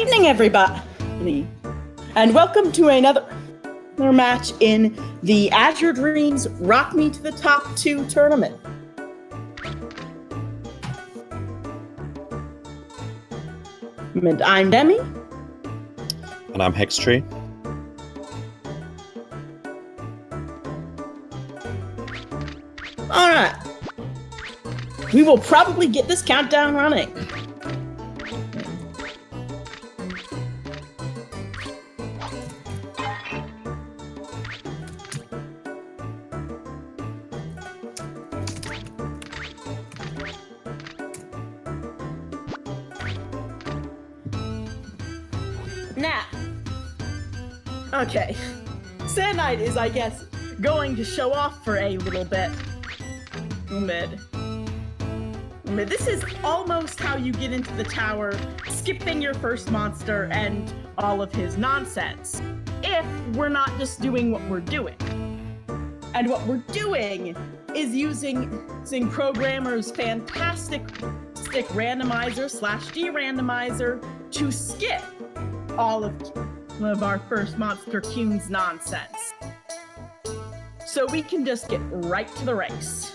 evening, everybody, and welcome to another match in the Azure Dreams Rock Me to the Top 2 tournament. And I'm Demi. And I'm Hextree. All right. We will probably get this countdown running. Now, okay, SandKnight is, I guess, going to show off for a little bit. This is almost how you get into the tower, skipping your first monster and all of his nonsense, if we're not just doing what we're doing. And what we're doing is using programmers' fantastic randomizer/de-randomizer to skip all of our first monster Q's nonsense. So we can just get right to the race.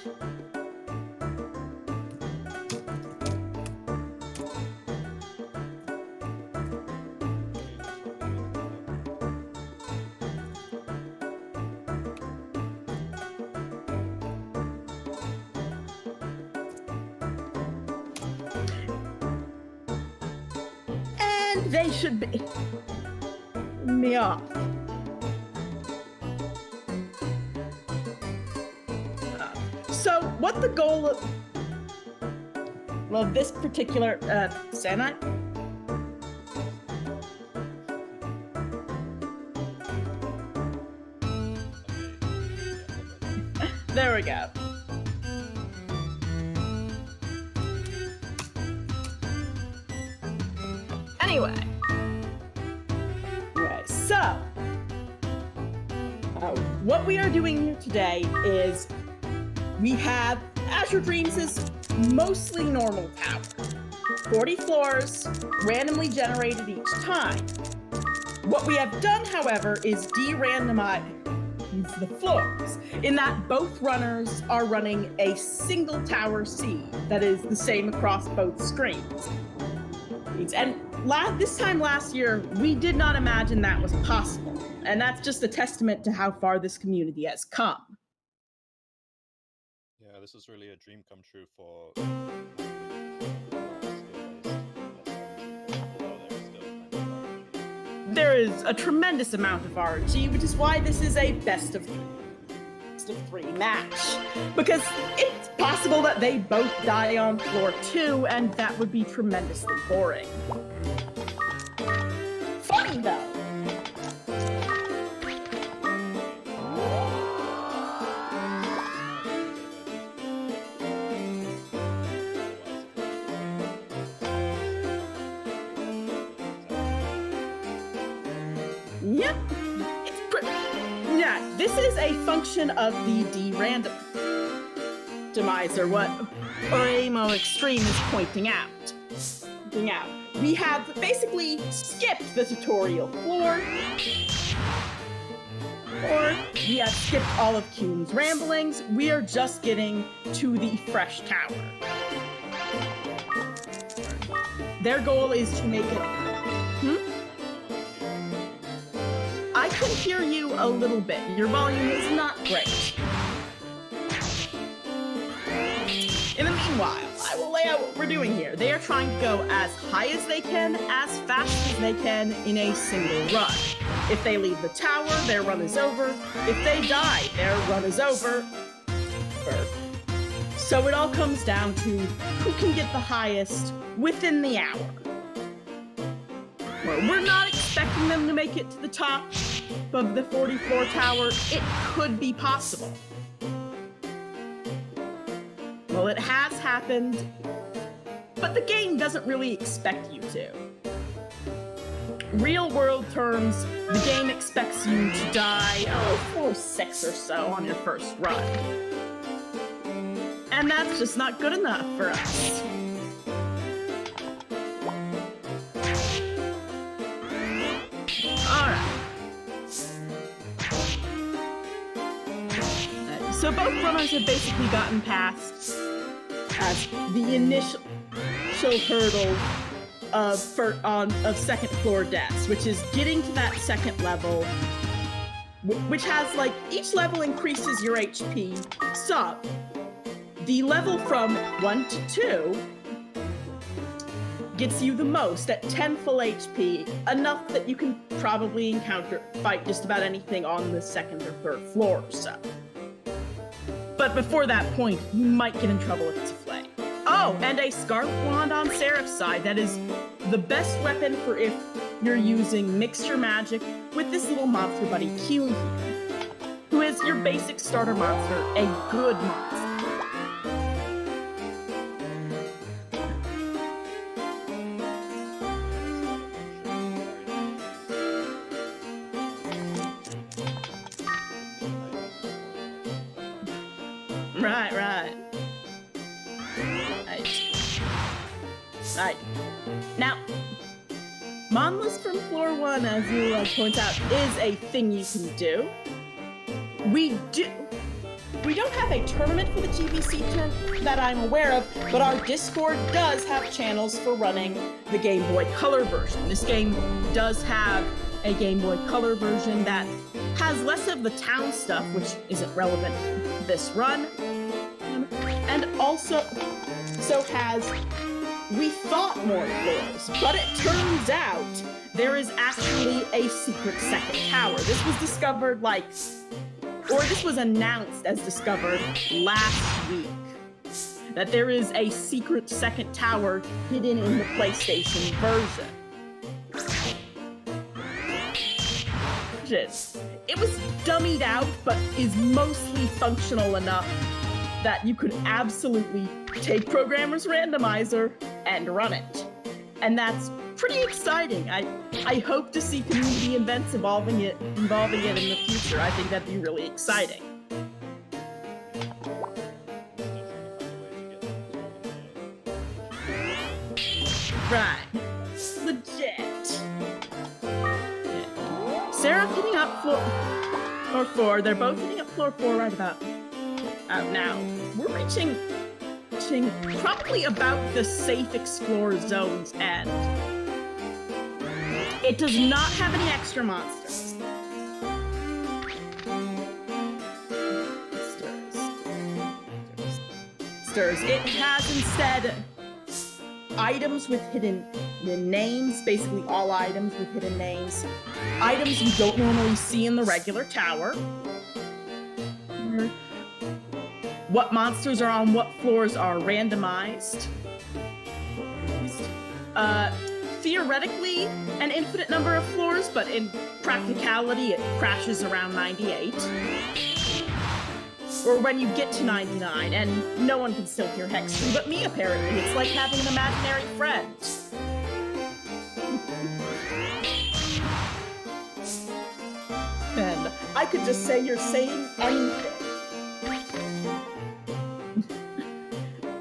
They should be me off. So what the goal of this particular SandKnight? There we go. Anyway, so what we are doing here today is we have Azure Dreams' mostly normal tower, 40 floors, randomly generated each time. What we have done, however, is de-randomize the floors, in that both runners are running a single tower seed that is the same across both screens. And this time last year, we did not imagine that was possible. And that's just a testament to how far this community has come. Yeah, this is really a dream come true for... There is a tremendous amount of RNG, which is why this is a best of three match. Because it's possible that they both die on floor 2, and that would be tremendously boring. Funny though. Yep. Yeah, this is a function of the de-randomizer, what Oremo Extreme is pointing out. We have basically skipped the tutorial floor, or we have skipped all of Kuhn's ramblings. We are just getting to the fresh tower. Their goal is to make it... I can hear you a little bit. Your volume is not great. In the meanwhile, I will lay out what we're doing here. They are trying to go as high as they can, as fast as they can in a single run. If they leave the tower, their run is over. If they die, their run is over. So it all comes down to who can get the highest within the hour. We're not expecting them to make it to the top of the 40-floor tower. It could be possible. Well, it has happened, but the game doesn't really expect you to. Real world terms, the game expects you to die, floor 6 or so on your first run. And that's just not good enough for us. So both runners have basically gotten past as the initial hurdle of second floor deaths, which is getting to that second level, which has like each level increases your HP some. The level from 1 to 2 gets you the most at 10 full HP, enough that you can probably fight just about anything on the second or third floor or so. But before that point, you might get in trouble if it's a flame. Oh, and a Scarlet Wand on Seraph's side. That is the best weapon for if you're using mixture magic with this little monster buddy, Q here, who is your basic starter monster, a good monster. Right. Now, Monless from floor 1, as you point out, is a thing you can do. We don't have a tournament for the GBC tournament that I'm aware of, but our Discord does have channels for running the Game Boy Color version. This game does have a Game Boy Color version that has less of the town stuff, which isn't relevant this run, and also has, we thought, more floors, but it turns out there is actually a secret second tower. This was discovered this was announced as discovered last week, that there is a secret second tower hidden in the PlayStation version. It was dummied out, but is mostly functional enough that you could absolutely take Programmer's Randomizer and run it. And that's pretty exciting. I hope to see community events involving it in the future. I think that'd be really exciting. Right. Legit. Seraph hitting up floor 4. They're both hitting up floor 4 right about now. We're reaching probably about the safe explore zone's end. It does not have any extra monsters. It has instead items with hidden names, basically all items with hidden names. Items you don't normally see in the regular tower. What monsters are on what floors are randomized. Theoretically, an infinite number of floors, but in practicality, it crashes around 98. Or when you get to 99, and no one can still hear Hextree but me, apparently. It's like having an imaginary friend. And I could just say you're saying anything.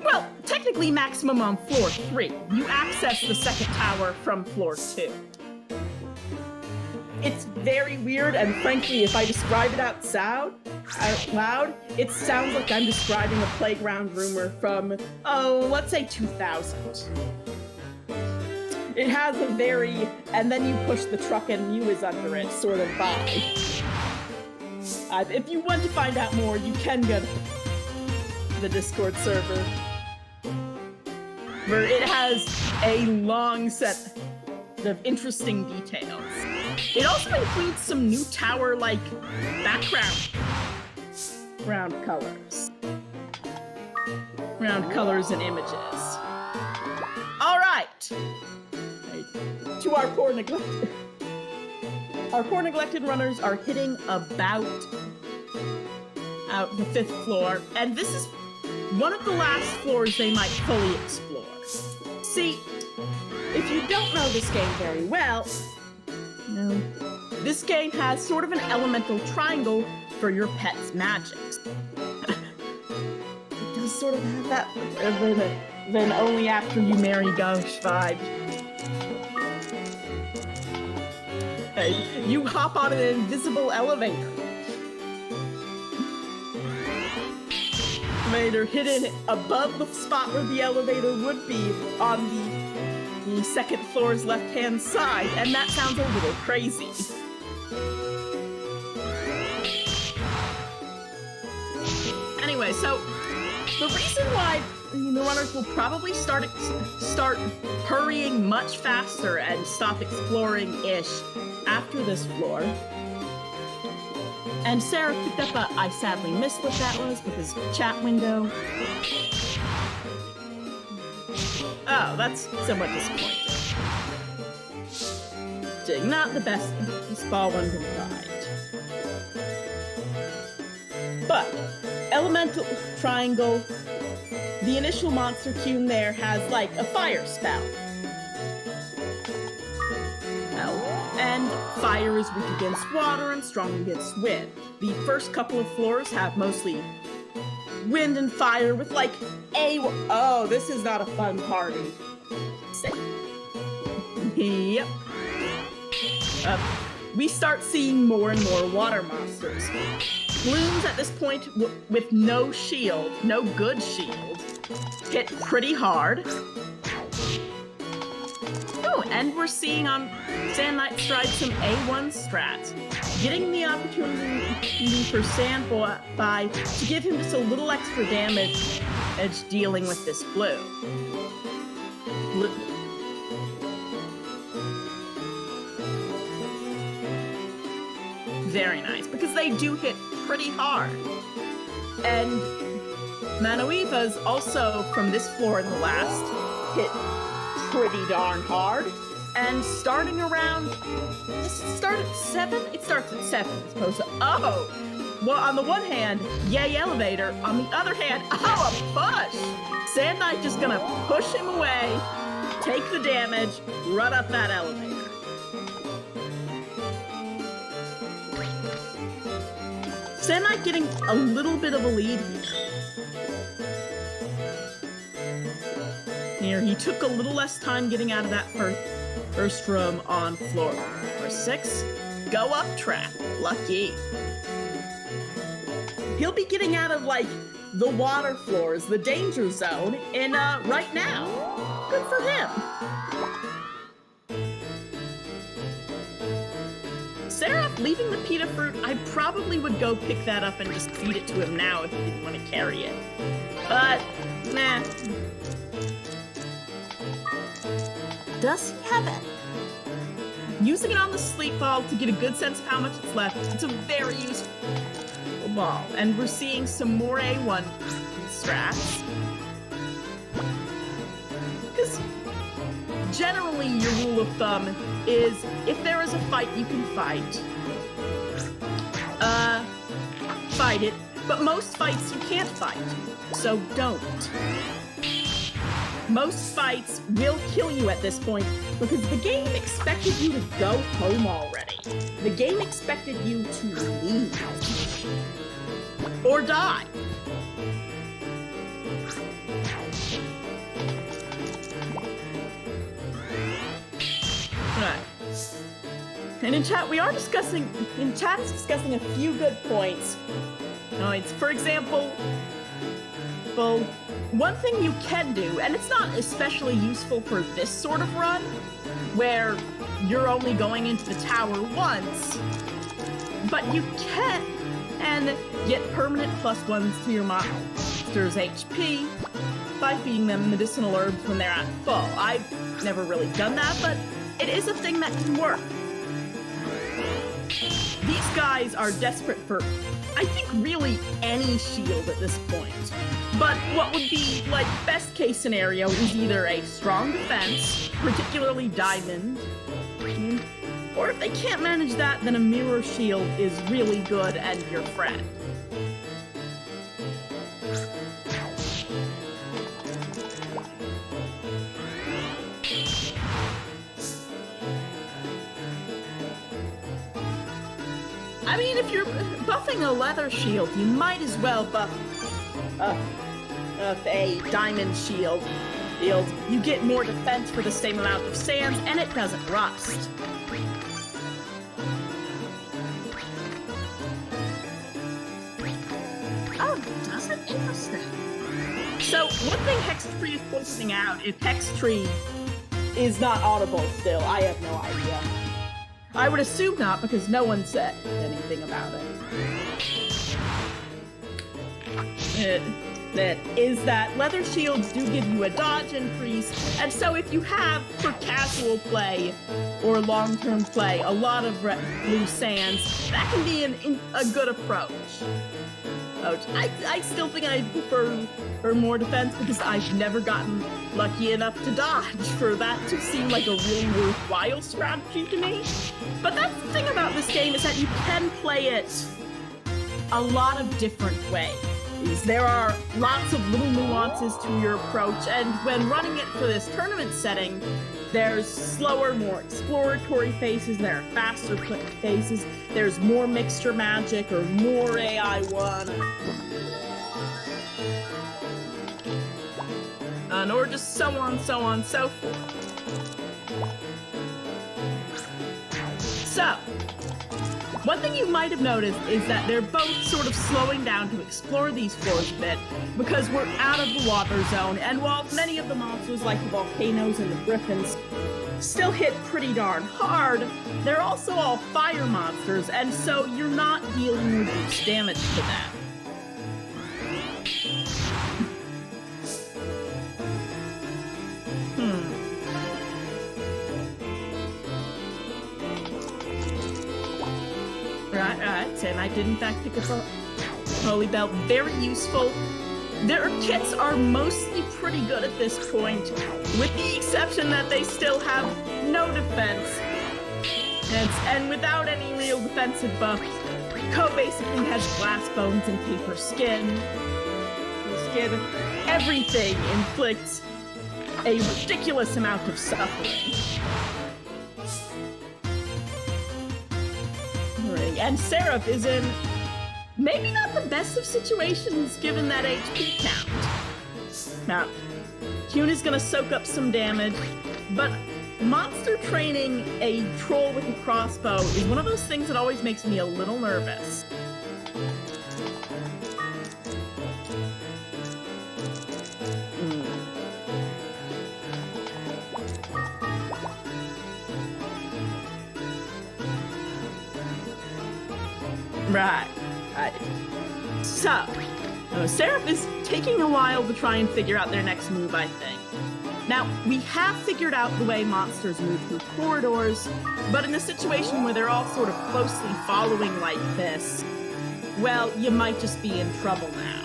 Well, technically maximum on floor 3. You access the second tower from floor 2. It's very weird, and frankly, if I describe it out loud, it sounds like I'm describing a playground rumor from, let's say 2000. It has a very, and then you push the truck and you is under it sort of vibe. If you want to find out more, you can go to the Discord server, where it has a long set of interesting details. It also includes some new tower-like background colors. Colors and images. All right. To our poor neglected runners are hitting about out the 5th floor, and this is one of the last floors they might fully explore. See, if you don't know this game very well, this game has sort of an elemental triangle for your pet's magics. It does sort of have that then only after you marry Gauche vibe. You hop on an invisible elevator. elevator hidden above the spot where the elevator would be on the second floor's left-hand side, and that sounds a little crazy. Anyway, so the reason why the runners will probably start hurrying much faster and stop exploring-ish after this floor. And Sarah picked up I sadly missed what that was because chat window. Oh, that's somewhat disappointing. Not the best ball one can find. But elemental triangle, the initial monster tune there has like a fire spell. And fire is weak against water and strong against wind. The first couple of floors have mostly wind and fire with like oh, this is not a fun party. Yep. We start seeing more and more water monsters. Blooms at this point with no shield, no good shield, hit pretty hard. Oh, and we're seeing on SandKnight Stride some A1 strats, getting the opportunity for Sandboy to give him just a little extra damage dealing with this blue. Very nice, because they do hit pretty hard. And Manoeva's also, from this floor in the last, hit pretty darn hard. And starting around, does it start at 7? It starts at 7 as opposed to, oh! Well, on the one hand, yay elevator. On the other hand, oh, a push! SandKnight just gonna push him away, take the damage, run up that elevator. SandKnight getting a little bit of a lead here. He took a little less time getting out of that first room on floor 6. Go up trap. Lucky. He'll be getting out of, like, the water floors, the danger zone, in, right now. Good for him. Seraph leaving the pita fruit, I probably would go pick that up and just feed it to him now if he didn't want to carry it. But, nah. Does he have it? Using it on the sleep ball to get a good sense of how much it's left. It's a very useful ball. And we're seeing some more A1 strats. Because generally your rule of thumb is if there is a fight, you can fight. Fight it. But most fights you can't fight. So don't. Most fights will kill you at this point because the game expected you to go home already. The game expected you to leave. Or die. Right. And in chat is discussing a few good points. It's, for example, well, one thing you can do, and it's not especially useful for this sort of run, where you're only going into the tower once, but you can get permanent +1s to your monster's HP by feeding them medicinal herbs when they're at full. I've never really done that, but it is a thing that can work. These guys are desperate for, I think, really any shield at this point. But what would be, like, best case scenario is either a strong defense, particularly diamond, or if they can't manage that, then a mirror shield is really good and your friend. I mean, if you're buffing a leather shield, you might as well buff a diamond shield. You get more defense for the same amount of sands, and it doesn't rust. Oh, does Interesting. So, one thing Hextree is pointing out is Hextree is not audible still. I have no idea. I would assume not, because no one said anything about it. That leather shields do give you a dodge increase, and so if you have, for casual play or long-term play, a lot of loose sands, that can be a good approach. I still think I prefer more defense because I've never gotten lucky enough to dodge for that to seem like a really worthwhile strategy to me. But that's the thing about this game, is that you can play it a lot of different ways. There are lots of little nuances to your approach, and when running it for this tournament setting, there's slower, more exploratory phases, there are faster phases, there's more mixture magic or more AI1, or just so on, so forth. So, one thing you might have noticed is that they're both sort of slowing down to explore these floors a bit, because we're out of the water zone, and while many of the monsters like the volcanoes and the griffins still hit pretty darn hard, they're also all fire monsters, and so you're not dealing with boost damage to them. Right, SandKnight did in fact pick up a holy belt. Very useful. Their kits are mostly pretty good at this point, with the exception that they still have no defense. And without any real defensive buffs, Ko basically has glass bones and paper skin. Everything inflicts a ridiculous amount of suffering. And Seraph is in maybe not the best of situations given that HP count. Now, Kyun is gonna soak up some damage, but monster training a troll with a crossbow is one of those things that always makes me a little nervous. Right. So, Seraph is taking a while to try and figure out their next move, I think. Now, we have figured out the way monsters move through corridors, but in a situation where they're all sort of closely following like this, well, you might just be in trouble now.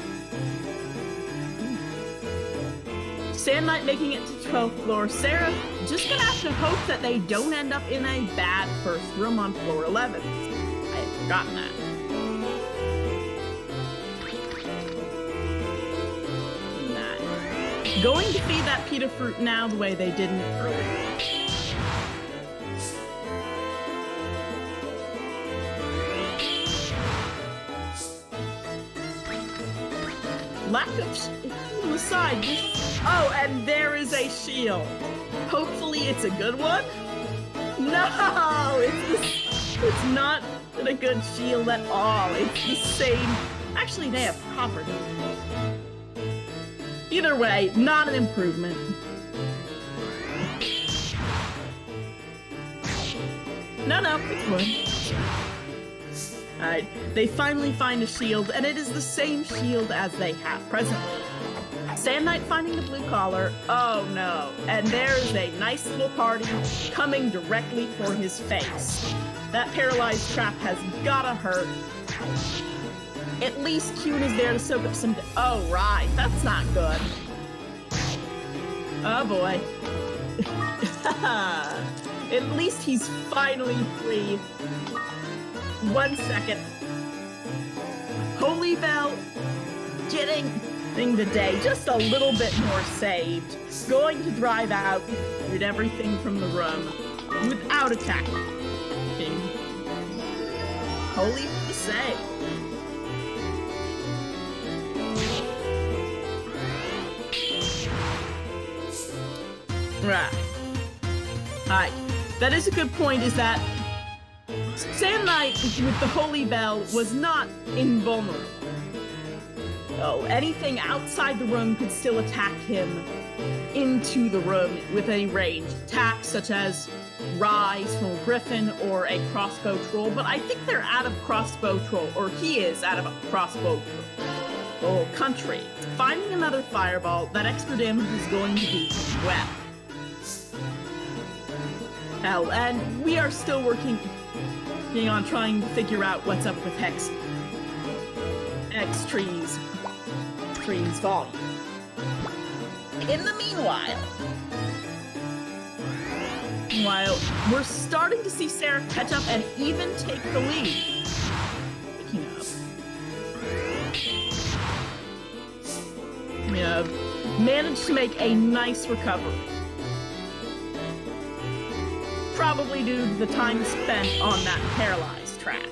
SandKnight making it to 12th floor. Seraph just gonna have to hope that they don't end up in a bad first room on floor 11. I had forgotten that. Going to feed that pita fruit now the way they didn't earlier. Lack of on the side. Oh, and there is a shield. Hopefully it's a good one. No, it's not a good shield at all. It's the same. Actually, they have copper. Either way, not an improvement. No, it's wood. Alright, they finally find a shield, and it is the same shield as they have presently. SandKnight finding the blue collar. Oh no. And there's a nice little party coming directly for his face. That paralyzed trap has gotta hurt. At least Kyun is there to soak up some... Oh, right. That's not good. Oh, boy. At least he's finally free. 1 second. Holy Bell getting the day just a little bit more saved. Going to drive out with everything from the room without attacking. Holy the save. Right. Alright. That is a good point, is that SandKnight with the Holy Bell was not invulnerable. Oh, anything outside the room could still attack him into the room with a ranged attack, such as Rise from a Griffin or a crossbow troll, but I think they're out of crossbow troll, or he is out of a crossbow troll country. Finding another fireball, that extra damage is going to do well. Hell, and we are still working on trying to figure out what's up with X trees volume. In the meanwhile, we're starting to see Seraph catch up and even take the lead. Picking up. Yeah, managed to make a nice recovery. Probably due to the time spent on that paralyzed track.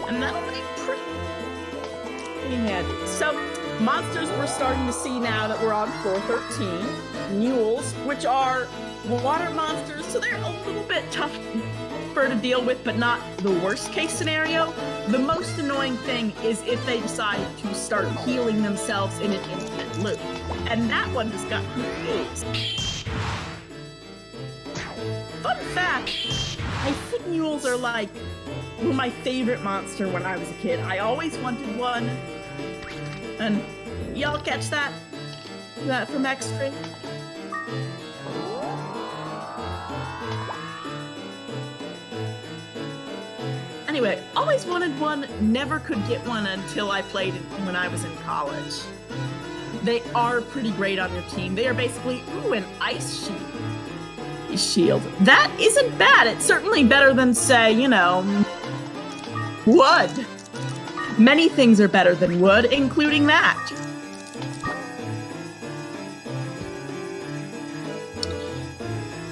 And that'll be pretty handy. So, monsters we're starting to see now that we're on floor 13. Mules, which are water monsters, so they're a little bit tougher to deal with, but not the worst case scenario. The most annoying thing is if they decide to start healing themselves in an infinite loop. And that one just got confused. Fun fact, I think mules are like my favorite monster when I was a kid. I always wanted one. And y'all catch that? That from X-Tree? Anyway, always wanted one, never could get one until I played when I was in college. They are pretty great on your team. They are basically, an ice shield. That isn't bad. It's certainly better than, say, wood. Many things are better than wood, including that.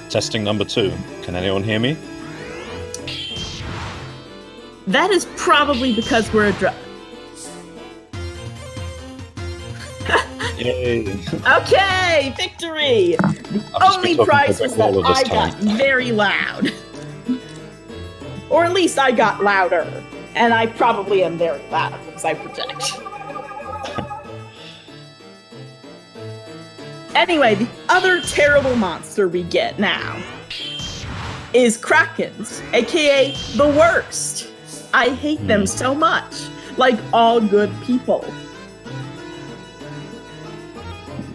Testing number 2. Can anyone hear me? That is probably because we're a Yay! Okay, victory! The only prize was that I got very loud. Or at least I got louder. And I probably am very loud because I project. Anyway, the other terrible monster we get now is Krakens, aka the worst. I hate them so much, like all good people.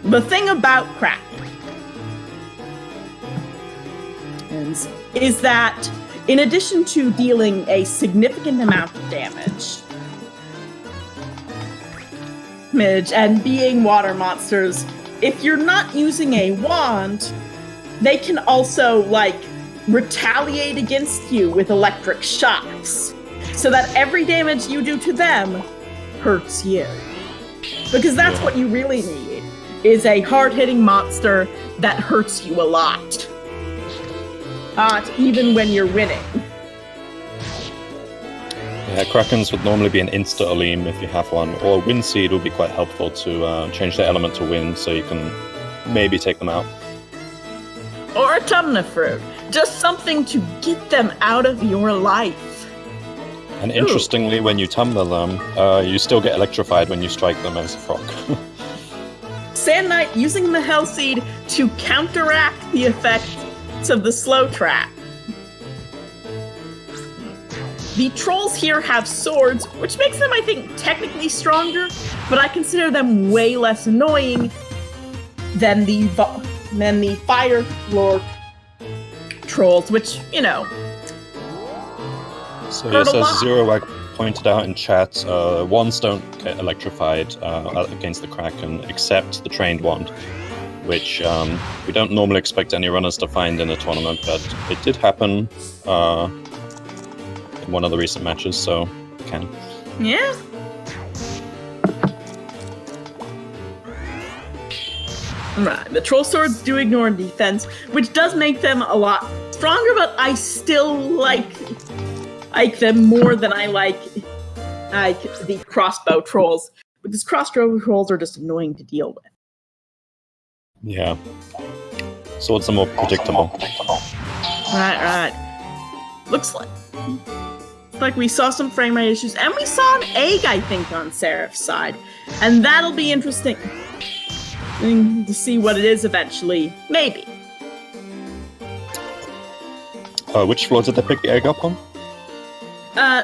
The thing about Krakens is that in addition to dealing a significant amount of damage and being water monsters, if you're not using a wand, they can also, retaliate against you with electric shocks, so that every damage you do to them hurts you. Because that's what you really need, is a hard-hitting monster that hurts you a lot. Even when you're winning. Yeah, Krakens would normally be an insta-Aleem if you have one, or Wind Seed would be quite helpful to change the element to wind so you can maybe take them out. Or a Tumna Fruit. Just something to get them out of your life. And interestingly, when you tumble them, you still get electrified when you strike them as a frog. SandKnight using the Hell Seed to counteract the effect of the slow trap. The trolls here have swords, which makes them, I think, technically stronger, but I consider them way less annoying than the fire lord trolls, which, So yes, as Zerowag pointed out in chat, wands don't get electrified against the Kraken, except the trained wand, which we don't normally expect any runners to find in a tournament, but it did happen in one of the recent matches, so it can. Yeah. Right, the troll swords do ignore defense, which does make them a lot stronger, but I still like them more than I like the crossbow trolls, because crossbow trolls are just annoying to deal with. Yeah. Swords are more predictable. Right. Looks like we saw some frame rate issues, and we saw an egg, I think, on Seraph's side. And that'll be interesting to see what it is eventually. Maybe. Which floor did they pick the egg up on?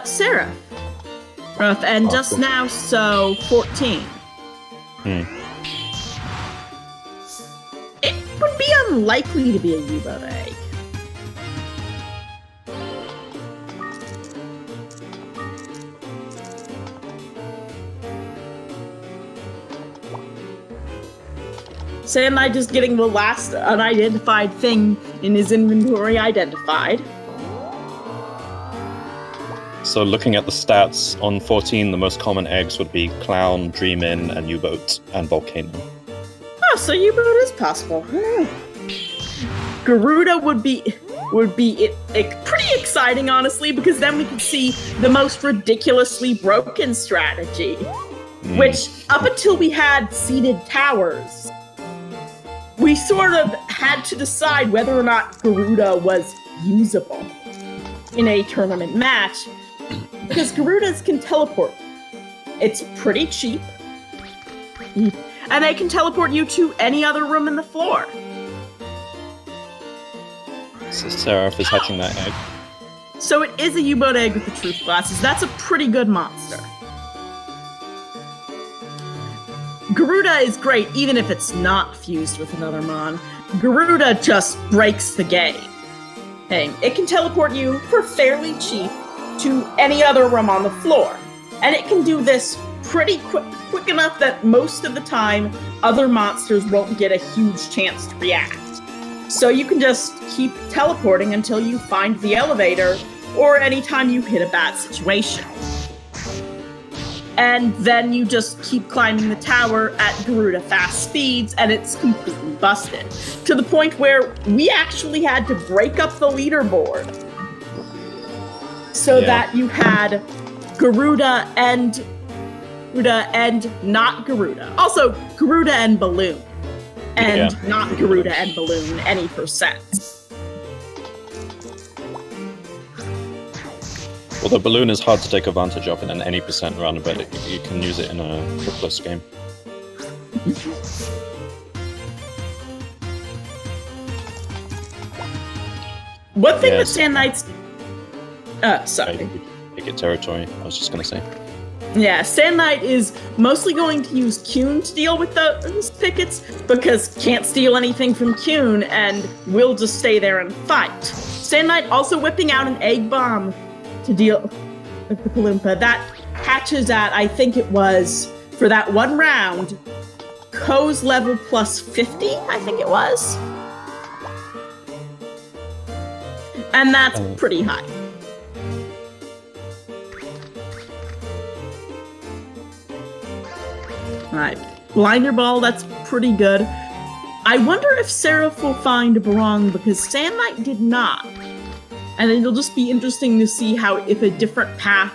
Seraph. And just cool. now, so 14. It would be unlikely to be a U-boat egg. SandKnight just getting the last unidentified thing in his inventory identified. So looking at the stats, on 14, the most common eggs would be Clown, Dream-In, and U-Boat, and Volcano. Oh, so U-boat is possible. Garuda would be pretty exciting, honestly, because then we could see the most ridiculously broken strategy, which up until we had seated towers, we sort of had to decide whether or not Garuda was usable in a tournament match, because Garudas can teleport. It's pretty cheap. And they can teleport you to any other room in the floor. So Seraph is hatching that egg. So it is a U-boat egg with the truth glasses. That's a pretty good monster. Garuda is great, even if it's not fused with another mon. Garuda just breaks the game. Hey, it can teleport you for fairly cheap to any other room on the floor. And it can do this pretty quick enough that most of the time, other monsters won't get a huge chance to react. So you can just keep teleporting until you find the elevator, or anytime you hit a bad situation. And then you just keep climbing the tower at Garuda fast speeds, and it's completely busted. To the point where we actually had to break up the leaderboard so that you had Garuda and not Garuda. Also, Garuda and Balloon. And not Garuda and Balloon, any percent. Well, the balloon is hard to take advantage of in an any percent run, but you can use it in a plus game. One thing that SandKnight's... sorry. Picket territory, I was just going to say. Yeah, SandKnight is mostly going to use Kuhn to deal with those pickets, because can't steal anything from Kuhn, and will just stay there and fight. SandKnight also whipping out an egg bomb to deal with the Palumpa. That hatches at, I think it was, for that one round, Ko's level plus 50, I think it was. And that's pretty high. Right. Blinder Ball, that's pretty good. I wonder if Seraph will find Barong, because SandKnight did not. And it'll just be interesting to see how, if a different path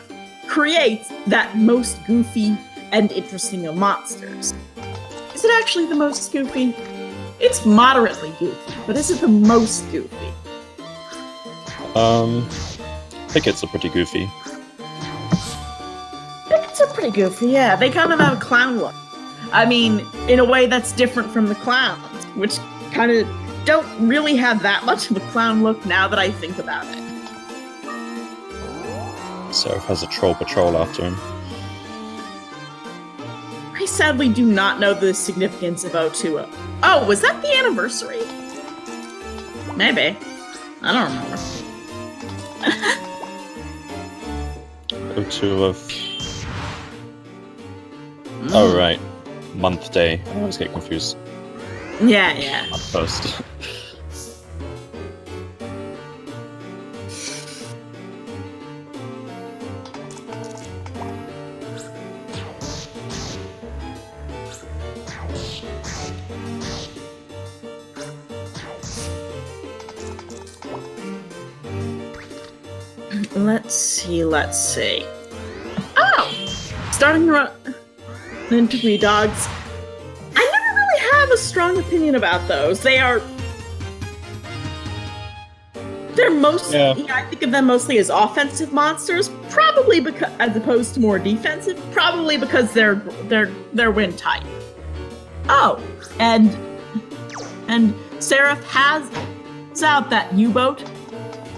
creates that most goofy and interesting of monsters. Is it actually the most goofy? It's moderately goofy, but is it the most goofy? Pickets are pretty goofy. Pickets are pretty goofy, yeah. They kind of have a clown look. I mean, in a way that's different from the clowns, which kind of don't really have that much of a clown look now that I think about it. Seraph has a troll patrol after him. I sadly do not know the significance of 020. Oh, was that the anniversary? Maybe. I don't remember. 02 of... Oh, right. Month, day. I always get confused. Yeah. Month first. Let's see. Oh! Starting to run into me dogs. I never really have a strong opinion about those. They are They're mostly, Yeah. I think of them mostly as offensive monsters, probably because, as opposed to more defensive, probably because they're wind type. Oh, and Seraph has out that U-boat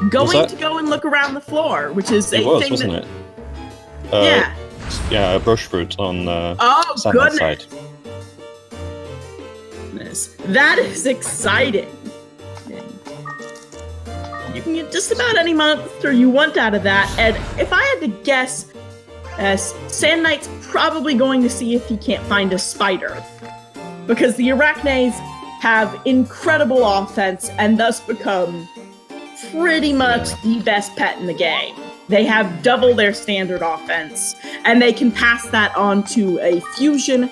going to go and look around the floor, which is It a was, thing wasn't that, it? yeah. Yeah, a brush fruit on Oh, SandKnight's side. Goodness. That is exciting. You can get just about any monster you want out of that, and if I had to guess, SandKnight's probably going to see if he can't find a spider, because the Arachnes have incredible offense and thus become pretty much the best pet in the game. They have double their standard offense, and they can pass that on to a fusion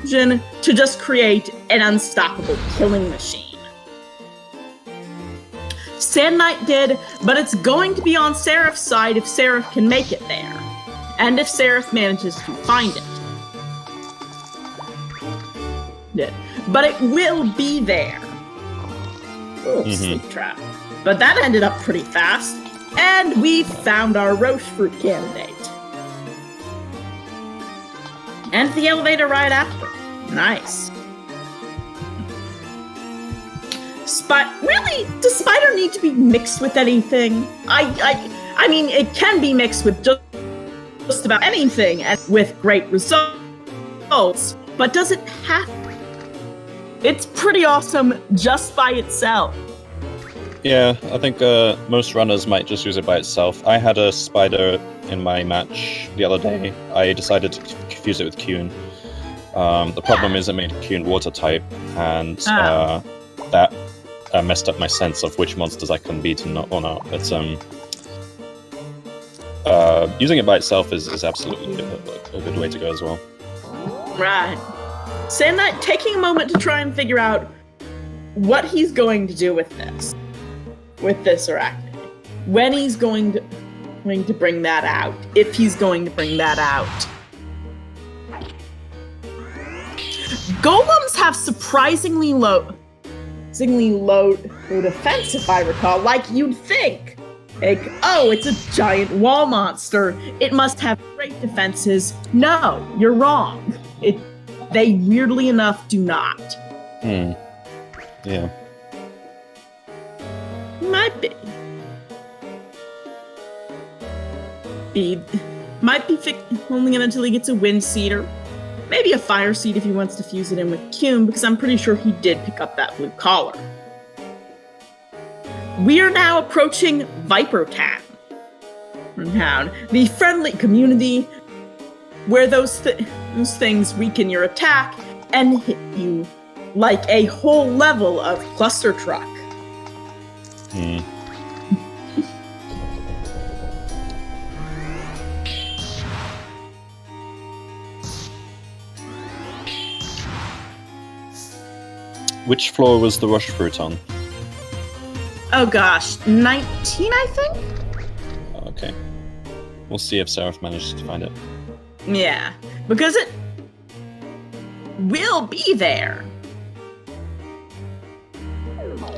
to just create an unstoppable killing machine. SandKnight did, but it's going to be on Seraph's side if Seraph can make it there, and if Seraph manages to find it. Yeah. But it will be there. Oh, sleep trap. But that ended up pretty fast, and we found our roast fruit candidate. And the elevator right after. Nice. Really, does spider need to be mixed with anything? I mean, it can be mixed with just about anything and with great results, but does it have to? It's pretty awesome just by itself. Yeah, I think most runners might just use it by itself. I had a spider in my match the other day. I decided to fuse it with Kuhn. The problem is it made Kuhn water type, and that messed up my sense of which monsters I can beat and not, or not. But using it by itself is absolutely a good way to go as well. Right. SandKnight taking a moment to try and figure out what he's going to do with this Arachne. When he's going to bring that out. If he's going to bring that out. Golems have surprisingly low defense, if I recall. Like you'd think. Like, oh, it's a giant wall monster. It must have great defenses. No, you're wrong. They weirdly enough do not. Yeah. Might be holding it until he gets a wind seeder. Maybe a fire seed if he wants to fuse it in with Kuhn, because I'm pretty sure he did pick up that blue collar. We are now approaching Viper Town, the friendly community where those things weaken your attack and hit you like a whole level of cluster truck. Which floor was the rush fruit on? Oh gosh, 19, I think? Okay. We'll see if Seraph manages to find it. Yeah, because it will be there.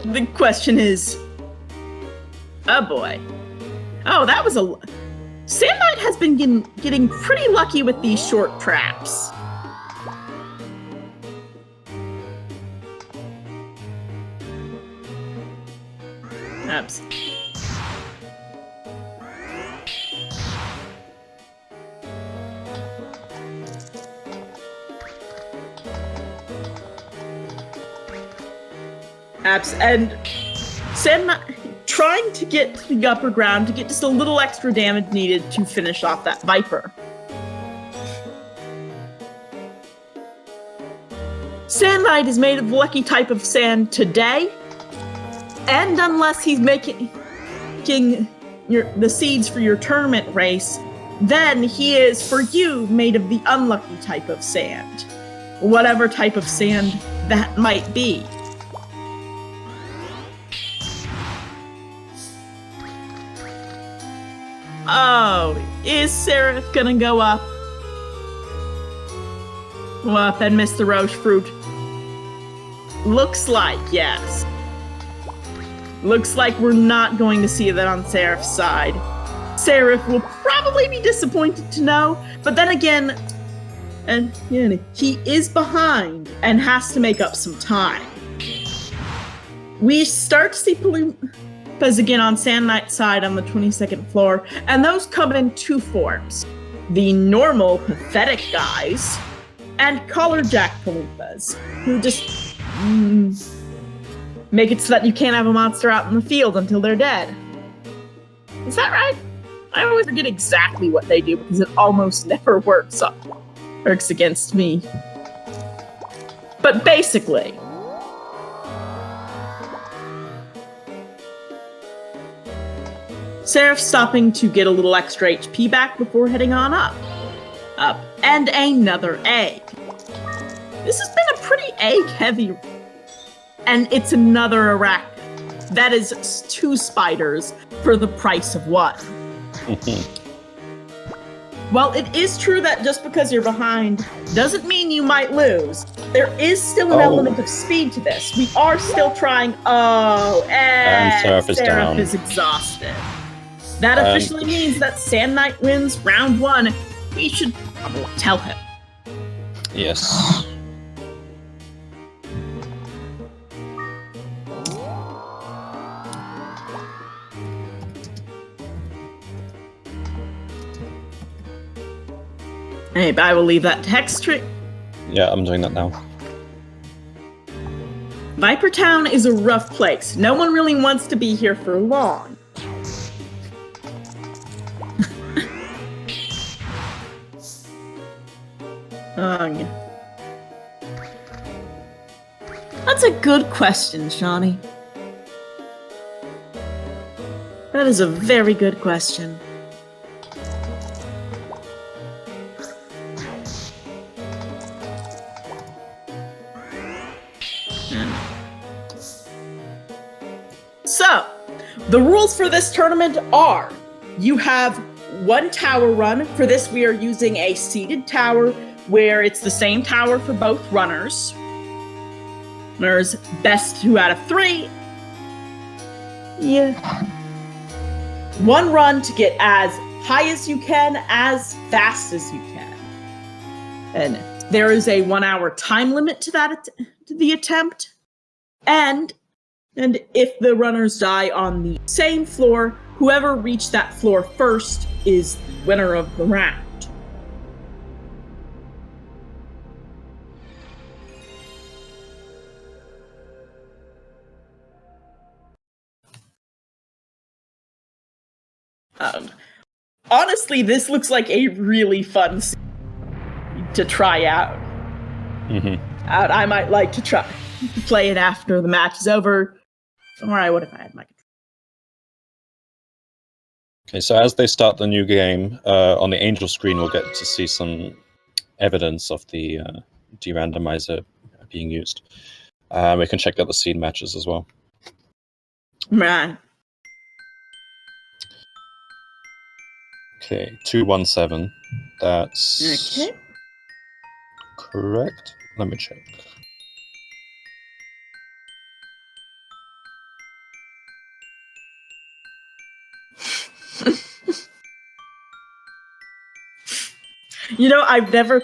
The question is, oh boy. Oh, that was SandKnight has been getting pretty lucky with these short traps. Oops. And SandKnight trying to get to the upper ground to get just a little extra damage needed to finish off that Viper. SandKnight is made of the lucky type of sand today, and unless he's making the seeds for your tournament race, then he is, for you, made of the unlucky type of sand. Whatever type of sand that might be. Oh, is Seraph gonna go up? Up and miss the roche fruit? Looks like, yes. Looks like we're not going to see that on Seraph's side. Seraph will probably be disappointed to know, but then again, he is behind and has to make up some time. We start to see Palumpas again on SandKnight's side on the 22nd floor, and those come in two forms. The normal, pathetic guys, and Collarjack Palumpas, who just make it so that you can't have a monster out in the field until they're dead. Is that right? I always forget exactly what they do because it almost never works against me. But basically, Seraph's stopping to get a little extra HP back before heading on up. And another egg. This has been a pretty egg-heavy, and it's another arachnid. That is 2 spiders for the price of 1. While it is true that just because you're behind doesn't mean you might lose, there is still an element of speed to this. We are still trying. And Seraph is exhausted. That officially means that SandKnight wins round 1. We should tell him. Yes. Hey, but I will leave that text trick. Yeah, I'm doing that now. Viper Town is a rough place. No one really wants to be here for long. That's a good question, Shawnee. That is a very good question. So, the rules for this tournament are, you have 1 tower run. For this, we are using a seated tower where it's the same tower for both runners. There's best 2 out of 3. Yeah. 1 run to get as high as you can, as fast as you can. And there is a 1-hour time limit to that, to the attempt. And if the runners die on the same floor, whoever reached that floor first is the winner of the round. Honestly, this looks like a really fun scene to try out. I might like to try to play it after the match is over. Or I would if I had my control. Okay, so as they start the new game, on the angel screen we'll get to see some evidence of the de-randomizer being used. We can check out the seed matches as well. Right. Okay, 217. That's okay. Correct. Let me check. You know, I've never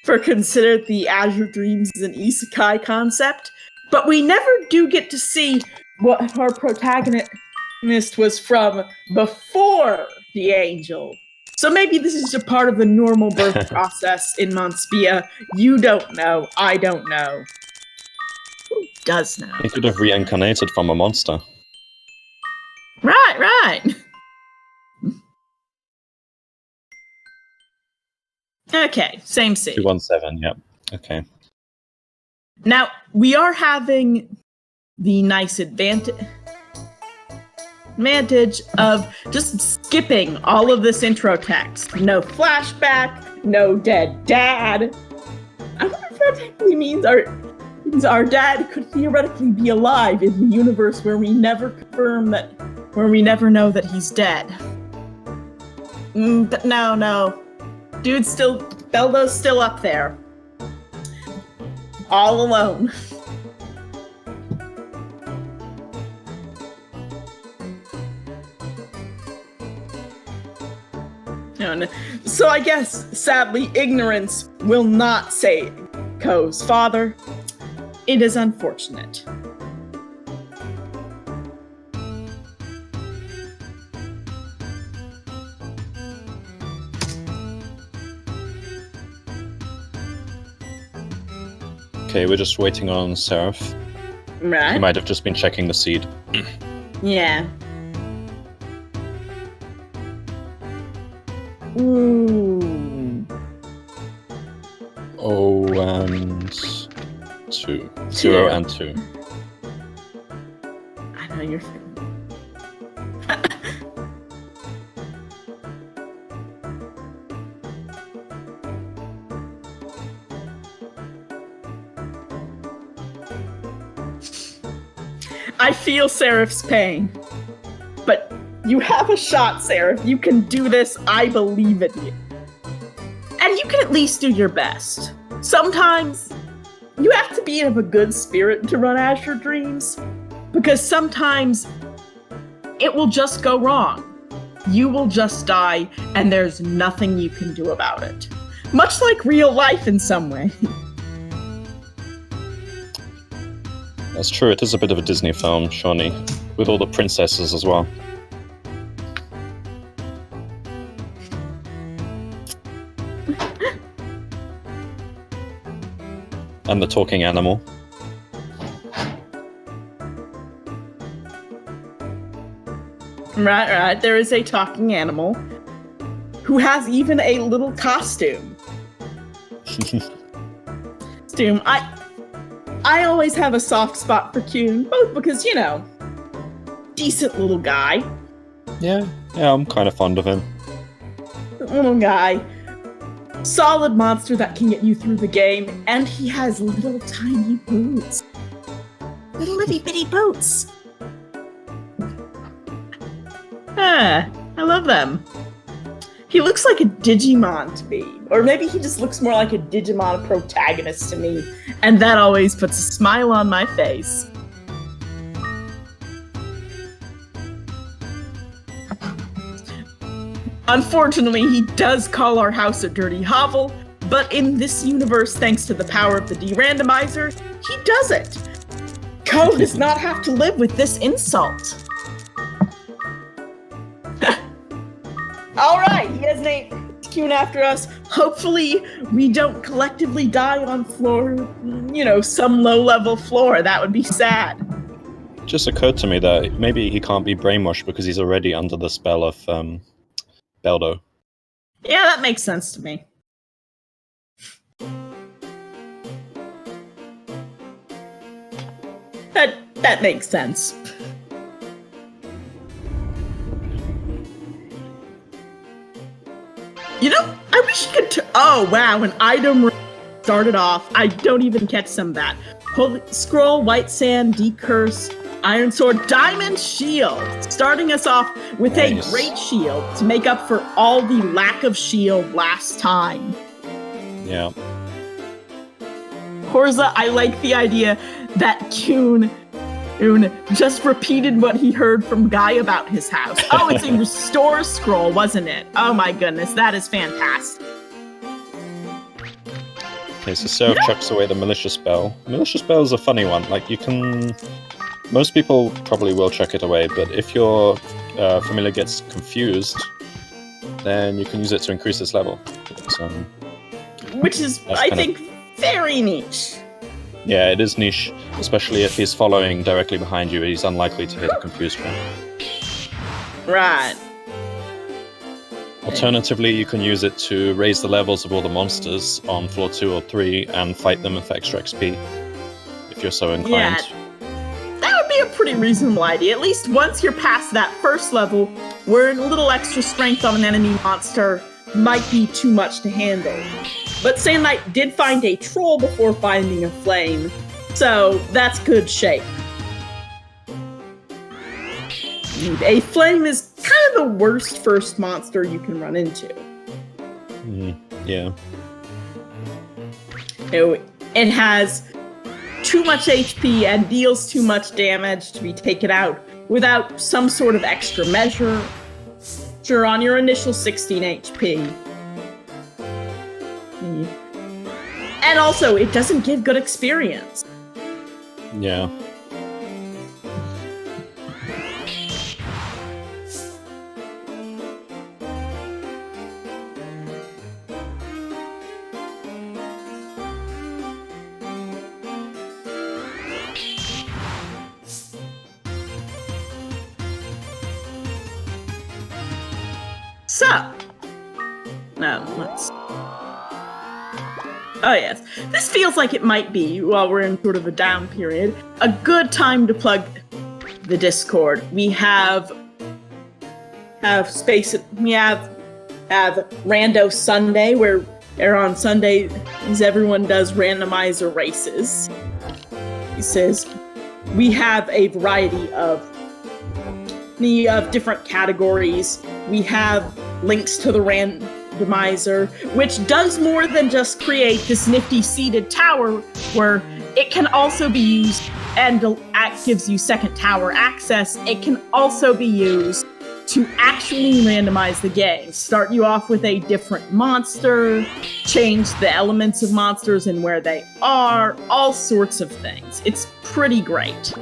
considered the Azure Dreams as an isekai concept, but we never do get to see what our protagonist was from before the angel. So maybe this is a part of the normal birth process in Monspia. You don't know. I don't know. Who does know? He could have reincarnated from a monster. Right. Okay, same scene. 217, yep. Okay. Now, we are having the nice advantage of just skipping all of this intro text. No flashback, no dead dad. I wonder if that technically means our dad could theoretically be alive in the universe where we never know that he's dead. But no. Beldo's still up there. All alone. man. So I guess, sadly, ignorance will not save Ko's father. It is unfortunate. Okay, we're just waiting on Seraph. Right? He might have just been checking the seed. Yeah. Ooh. Oh, and 2. 0 and 2. I know you're feeling. I feel Seraph's pain. But you have a shot, Seraph. You can do this. I believe in you. And you can at least do your best. Sometimes you have to be of a good spirit to run Azure Dreams, because sometimes it will just go wrong. You will just die, and there's nothing you can do about it. Much like real life in some way. That's true, it is a bit of a Disney film, Shawnee, with all the princesses as well. And the talking animal. Right. There is a talking animal who has even a little costume. I always have a soft spot for Kuhn, both because, you know, decent little guy. Yeah, I'm kind of fond of him. Little guy. Solid monster that can get you through the game, and he has little tiny boots. Little itty bitty boots. I love them. He looks like a Digimon to me. Or maybe he just looks more like a Digimon protagonist to me. And that always puts a smile on my face. Unfortunately, he does call our house a dirty hovel, but in this universe, thanks to the power of the de-randomizer, he does it. Ko does not have to live with this insult. All right, he has named Kuhn after us. Hopefully, we don't collectively die on floor, you know, some low-level floor. That would be sad. It just occurred to me that maybe he can't be brainwashed because he's already under the spell of Beldo. Yeah, that makes sense to me. That makes sense. You know, I wish you could. Oh wow, an item started off. I don't even catch some of that. Holy scroll, white sand, decurse, iron sword, diamond shield. Starting us off with nice. A great shield to make up for all the lack of shield last time. Yeah. Horza, I like the idea that Kuhn just repeated what he heard from Guy about his house. Oh, it's a restore scroll, wasn't it? Oh my goodness, that is fantastic. Okay, so Seraph chucks away the malicious spell. Malicious spell is a funny one. Like, you can... Most people probably will chuck it away, but if your familiar gets confused, then you can use it to increase its level. So, which is, I think, very niche. Yeah, it is niche, especially if he's following directly behind you. He's unlikely to hit a confused one. Right. Alternatively, you can use it to raise the levels of all the monsters on floor 2 or 3 and fight them for extra XP, if you're so inclined. Yeah, that would be a pretty reasonable idea. At least once you're past that first level, where a little extra strength on an enemy monster might be too much to handle. But SandKnight did find a troll before finding a flame, so that's good shape. A flame is kind of the worst first monster you can run into. Yeah. It has too much HP and deals too much damage to be taken out without some sort of extra measure. Sure, on your initial 16 HP. And also, it doesn't give good experience. Yeah. So, now let's. Oh yes, this feels like it might be, while we're in sort of a down period, a good time to plug the Discord. We have space. We have Rando Sunday, where on Sundays everyone does randomizer races. He says we have a variety of different categories. We have links to the randomizer, which does more than just create this nifty seated tower, where it can also be used and gives you second tower access. It can also be used to actually randomize the game. Start you off with a different monster, change the elements of monsters and where they are, all sorts of things. It's pretty great.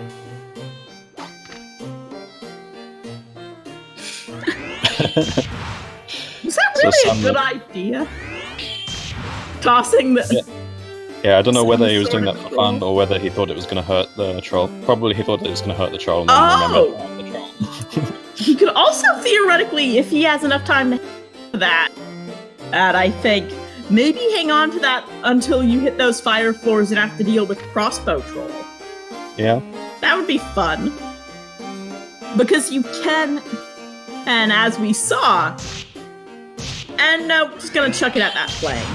Is that really a good idea? Tossing the... Yeah, I don't know whether he was doing that for fun or whether he thought it was going to hurt the troll. Probably he thought it was going to hurt the troll and then remembered the troll. He could also theoretically, if he has enough time to that, I think, maybe hang on to that until you hit those fire floors and have to deal with crossbow troll. Yeah. That would be fun. Because you can, and as we saw, and no, just gonna chuck it at that flame.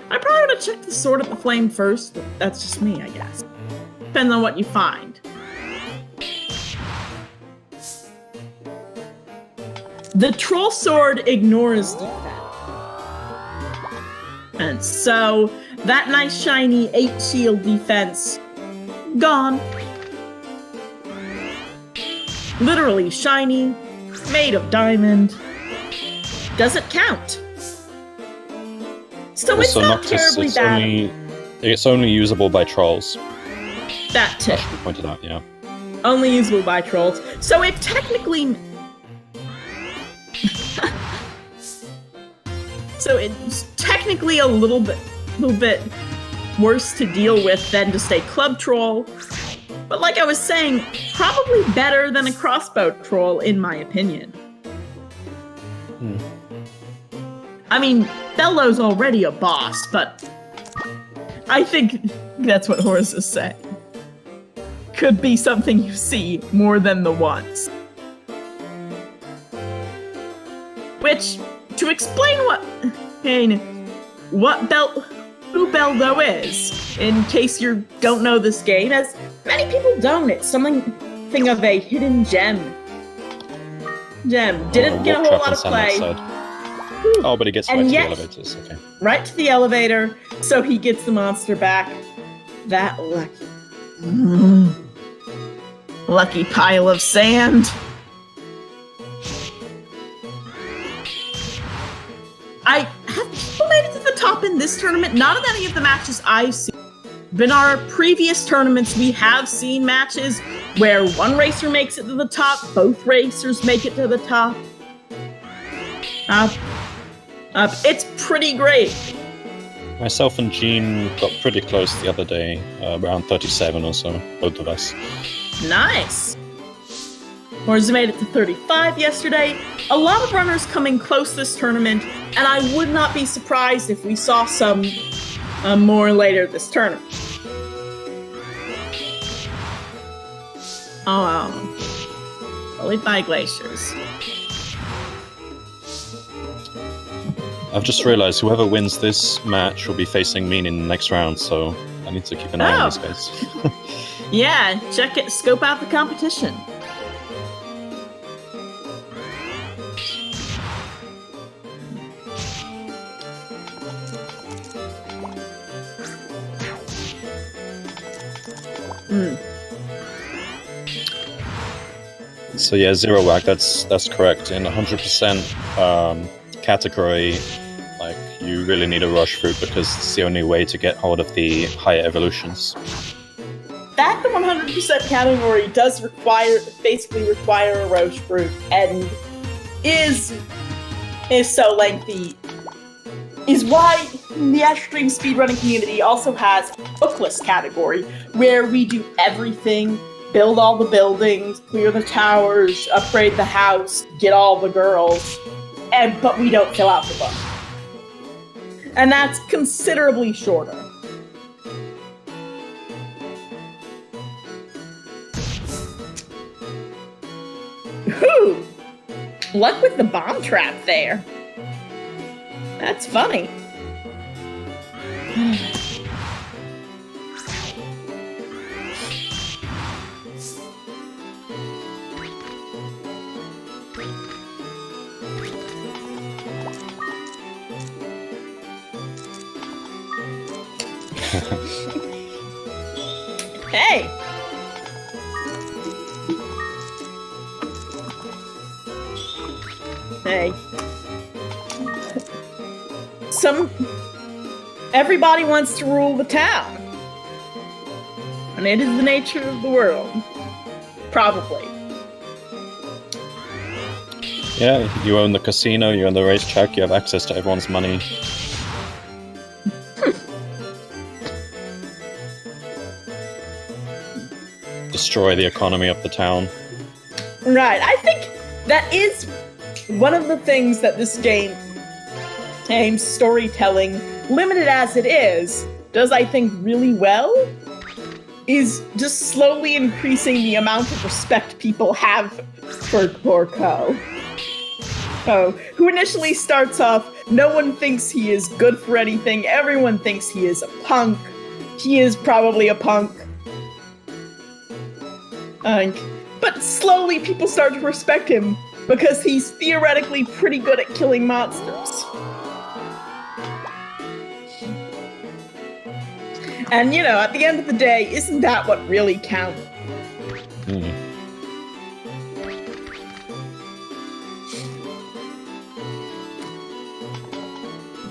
I probably would have checked the sword at the flame first, but that's just me, I guess. Depends on what you find. The troll sword ignores defense. And so, that nice shiny 8 shield defense, gone. Literally shiny, made of diamond. Doesn't count. So it's not terribly bad. It's only usable by trolls. That too. That should be pointed out, yeah. Only usable by trolls. So it technically... So it's technically a little bit worse to deal with than just a club troll. But like I was saying, probably better than a crossbow troll, in my opinion. I mean, Bello's already a boss, but I think that's what Horace is saying. Could be something you see more than the once. Which, to explain who Bello is, in case you don't know this game, as many people don't, it's something of a hidden gem. Didn't get a whole lot of play. Oh, but he gets right to the elevators, okay. Right to the elevator, so he gets the monster back. That lucky pile of sand. Have people made it to the top in this tournament? Not in any of the matches I've seen. In our previous tournaments, we have seen matches where one racer makes it to the top, both racers make it to the top. It's pretty great. Myself and Jean got pretty close the other day, around 37 or so, both of us. Nice. Morza made it to 35 yesterday. A lot of runners coming close this tournament, and I would not be surprised if we saw some more later this tournament. Bullied by glaciers. I've just realized whoever wins this match will be facing me in the next round, so I need to keep an eye on these guys. Yeah, check it, scope out the competition. So yeah, zero whack. That's correct. In 100% category, like you really need a rush fruit because it's the only way to get hold of the higher evolutions. That the 100% category does basically require a roche fruit, and is so lengthy. Is why the Azure Dream speedrunning community also has a bookless category where we do everything, build all the buildings, clear the towers, upgrade the house, get all the girls, but we don't fill out the book. And that's considerably shorter. Ooh, luck with the bomb trap there. That's funny. Hey. Hey. Everybody wants to rule the town. And it is the nature of the world. Probably. Yeah, you own the casino, you own the racetrack, you have access to everyone's money. Destroy the economy of the town. Right, I think that is one of the things that this game's storytelling, limited as it is, does I think really well, is just slowly increasing the amount of respect people have for poor Ko. Ko, who initially starts off, no one thinks he is good for anything, everyone thinks he is a punk. He is probably a punk. But slowly people start to respect him because he's theoretically pretty good at killing monsters. And, you know, at the end of the day, isn't that what really counts? Mm.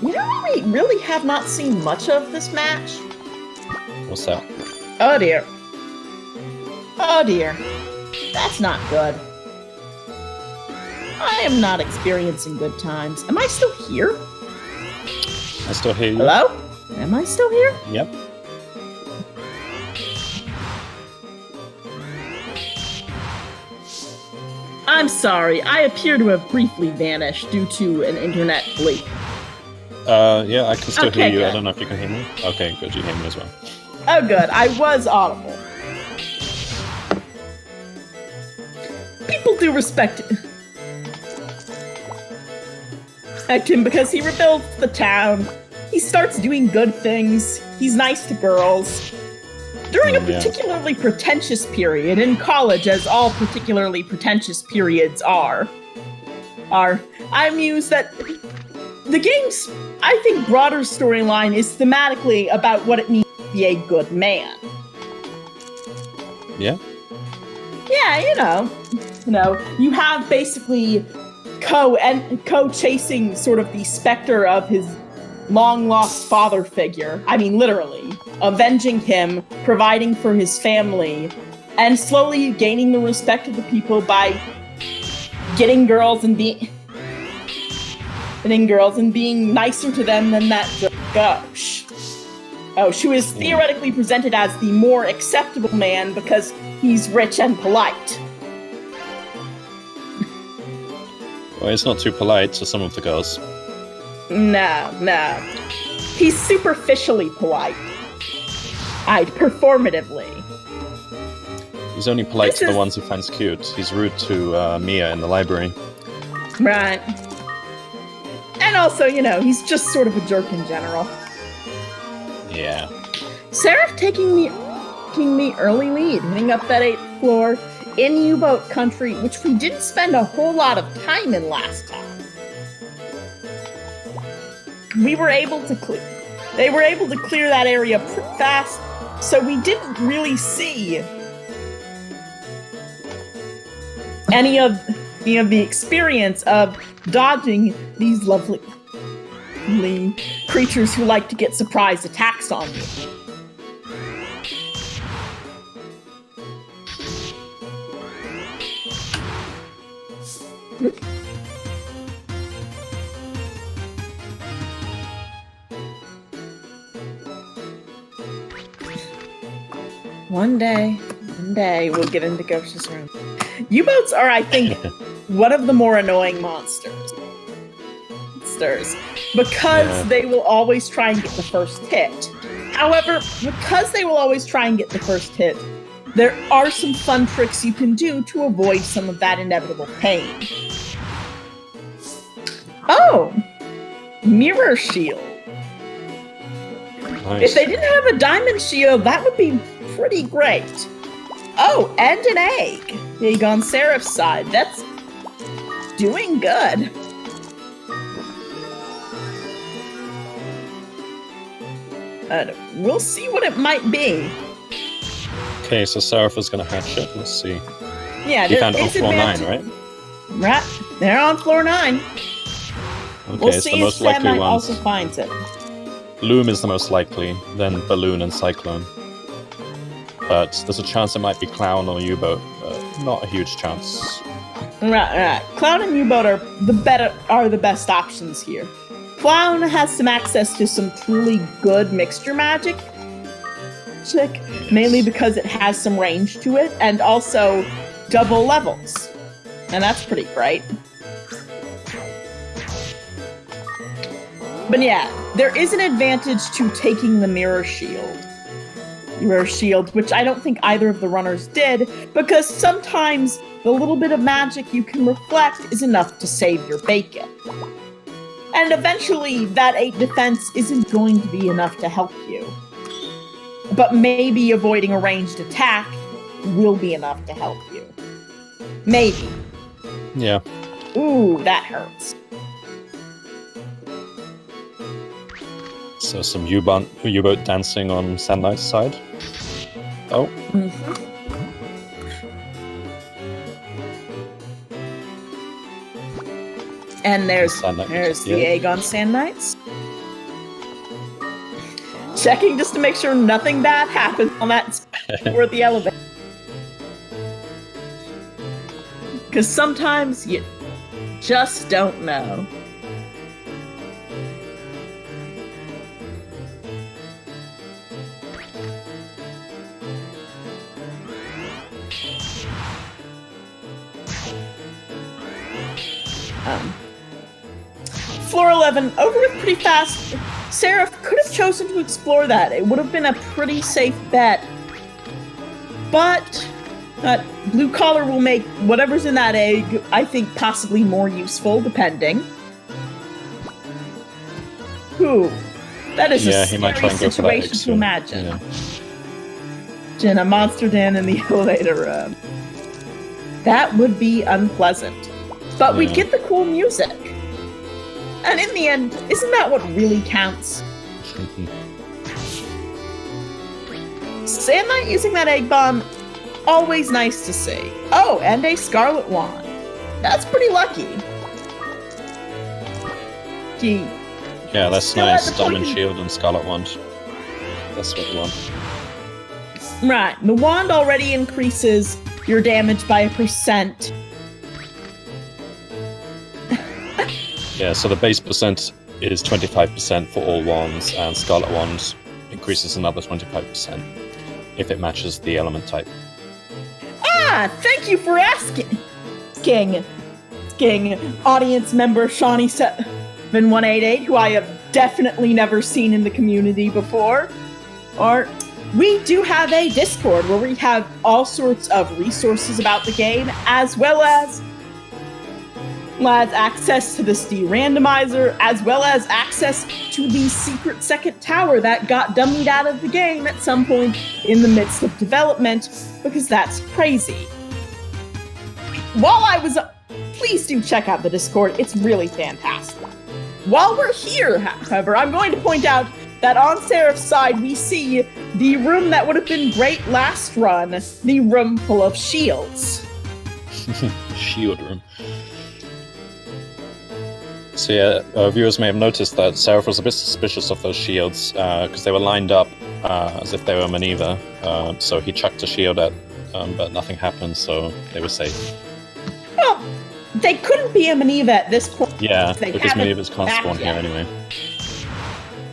You know what we really have not seen much of this match? What's that? Oh dear. Oh dear. That's not good. I am not experiencing good times. Am I still here? I still hear you. Hello? Am I still here? Yep. I'm sorry, I appear to have briefly vanished due to an internet bleep. Yeah, I can still hear you. Good. I don't know if you can hear me. Okay, good, you hear me as well. Oh good, I was audible. People do respect him because he rebuilds the town. He starts doing good things. He's nice to girls. During a particularly pretentious period in college, as all particularly pretentious periods are, I muse that the game's, I think, broader storyline is thematically about what it means to be a good man. Yeah? Yeah, you know, you have basically Ko chasing sort of the specter of his long-lost father figure. I mean, literally. Avenging him, providing for his family, and slowly gaining the respect of the people by getting girls and being nicer to them than that Gauche. Oh, she is theoretically presented as the more acceptable man because he's rich and polite. Well, it's not too polite to some of the girls. No. He's superficially polite. Performatively. He's only polite to the ones he finds cute. He's rude to Mia in the library. Right. And also, you know, he's just sort of a jerk in general. Yeah. Seraph taking the early lead, hitting up that 8th floor in U-boat country, which we didn't spend a whole lot of time in last time. They were able to clear that area pretty fast, so we didn't really see any of the experience of dodging these lovely creatures who like to get surprise attacks on you. One day we'll get into Gosha's room. U-boats are, I think, one of the more annoying monsters. Because they will always try and get the first hit. However, because they will always try and get the first hit, there are some fun tricks you can do to avoid some of that inevitable pain. Oh! Mirror shield. Nice. If they didn't have a diamond shield, that would be pretty great. Oh, and an egg. Egg on Seraph's side. That's doing good. We'll see what it might be. Okay, so Seraph is going to hatch it. Let's see. Yeah, You found it on floor 9, right? Right. They're on floor 9. Okay, We'll it's see the if most likely SandKnight ones. also finds it. Loom is the most likely, then Balloon and Cyclone. But there's a chance it might be Clown or U-boat. Not a huge chance. Right. Clown and U-boat are the best options here. Clown has some access to some truly good mixture magic, mainly because it has some range to it, and also double levels. And that's pretty great. But yeah, there is an advantage to taking the mirror shield. Which I don't think either of the runners did, because sometimes the little bit of magic you can reflect is enough to save your bacon. And eventually, that 8 defense isn't going to be enough to help you. But maybe avoiding a ranged attack will be enough to help you. Maybe. Yeah. Ooh, that hurts. So some U-boat dancing on SandKnight's side. Oh. Mm-hmm. And there's the egg on SandKnights. Checking just to make sure nothing bad happens on that or the elevator. Because sometimes you just don't know. Floor 11, over with pretty fast. Seraph could have chosen to explore that. It would have been a pretty safe bet. But Blue Collar will make whatever's in that egg, I think, possibly more useful, depending. Ooh, that is a he might try scary and go for that egg situation to soon. imagine. Yeah. Jenna, Monster Dan in the elevator room. That would be unpleasant. But we'd get the cool music. And in the end, isn't that what really counts? SandKnight using that egg bomb, always nice to see. Oh, and a Scarlet Wand. That's pretty lucky. Gee. Yeah, that's Still nice. at the Diamond point- Shield and Scarlet Wand. That's what we want. Right, the wand already increases your damage by 1%. Yeah, so the base percent is 25% for all wands, and Scarlet Wand increases another 25% if it matches the element type. Ah, thank you for asking. Audience member Shawnee7188, who I have definitely never seen in the community before. Or we do have a Discord where we have all sorts of resources about the game, as well as access to the randomizer, as well as access to the secret second tower that got dummied out of the game at some point in the midst of development, because that's crazy. Please do check out the Discord. It's really fantastic. While we're here, however, I'm going to point out that on Seraph's side, we see the room that would have been great last run, the room full of shields. Shield room. So yeah, viewers may have noticed that Seraph was a bit suspicious of those shields because they were lined up as if they were maneuver. So he chucked a shield at but nothing happened, so they were safe. Well, they couldn't be a maneuver at this point. Yeah, because maneuvers can't spawn here anyway.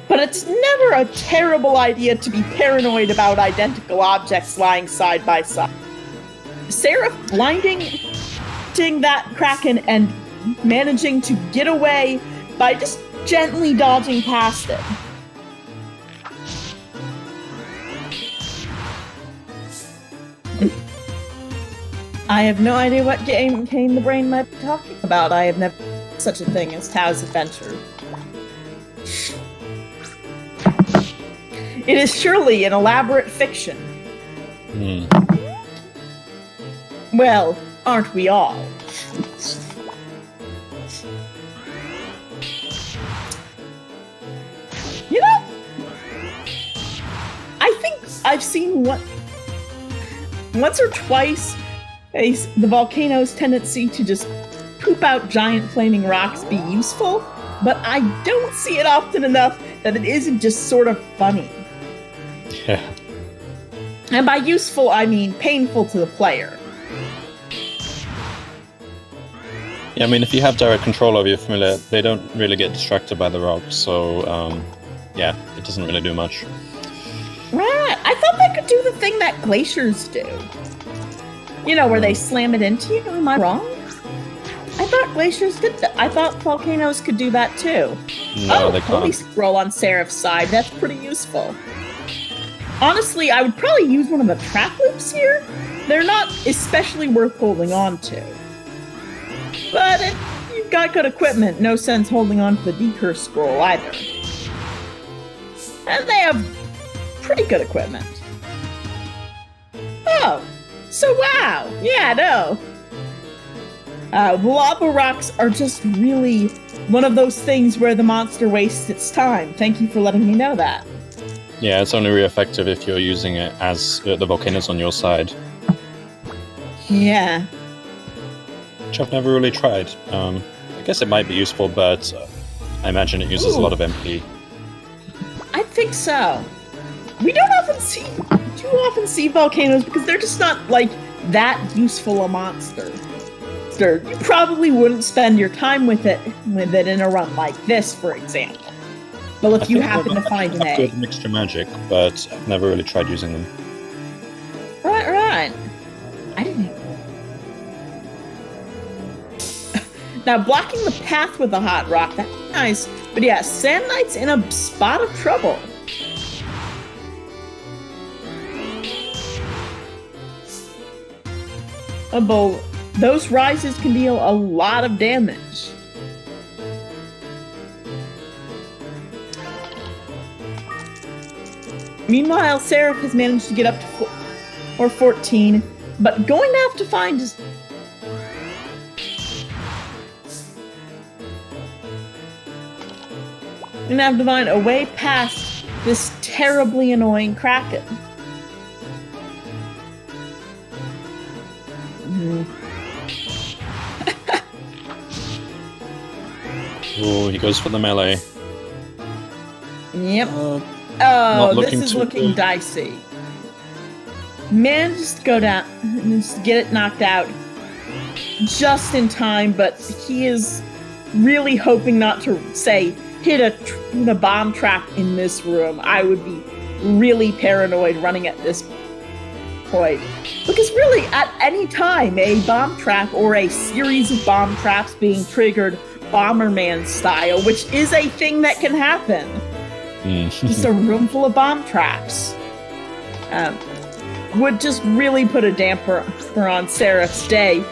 But it's never a terrible idea to be paranoid about identical objects lying side by side. Seraph blinding that Kraken and managing to get away by just gently dodging past it. I have no idea what game Kane the Brain might be talking about. I have never such a thing as Tao's Adventure. It is surely an elaborate fiction. Well, aren't we all? You know, I think I've seen once or twice the volcano's tendency to just poop out giant flaming rocks be useful, but I don't see it often enough that it isn't just sort of funny. Yeah. And by useful, I mean painful to the player. Yeah, I mean, if you have direct control over your familiar, they don't really get distracted by the rocks, so yeah, it doesn't really do much. Right. I thought they could do the thing that glaciers do. You know, where they slam it into you. Am I wrong? I thought glaciers did that. I thought volcanoes could do that too. No, they can't. Holy scroll on Seraph's side. That's pretty useful. Honestly, I would probably use one of the trap loops here. They're not especially worth holding on to. But if you've got good equipment, no sense holding on to the decurse scroll either. And they have pretty good equipment. Oh, so wow. Yeah, no. The lava rocks are just really one of those things where the monster wastes its time. Thank you for letting me know that. Yeah, it's only really effective if you're using it as the volcano's on your side. Yeah. Which I've never really tried. I guess it might be useful, but I imagine it uses a lot of MP. I think so. We don't too often see volcanoes because they're just not like that useful a monster. You probably wouldn't spend your time with it in a run like this, for example. Well, if you happen to find an egg. Good mixture magic, but I've never really tried using them. Right. I didn't know. Now, blocking the path with the hot rock, that's nice. But yeah, SandKnight's in a spot of trouble. Those rises can deal a lot of damage. Meanwhile, Seraph has managed to get up to 14, but going to have to find his... Gonna have to find a way past this terribly annoying Kraken. Oh, he goes for the melee. Yep. This is looking dicey. Manages to go down and just get it knocked out just in time, but he is really hoping not to, say, hit a bomb trap in this room. I would be really paranoid running at this point. Because really, at any time, a bomb trap or a series of bomb traps being triggered Bomberman style, which is a thing that can happen. Just a room full of bomb traps. Would just really put a damper on Seraph's day.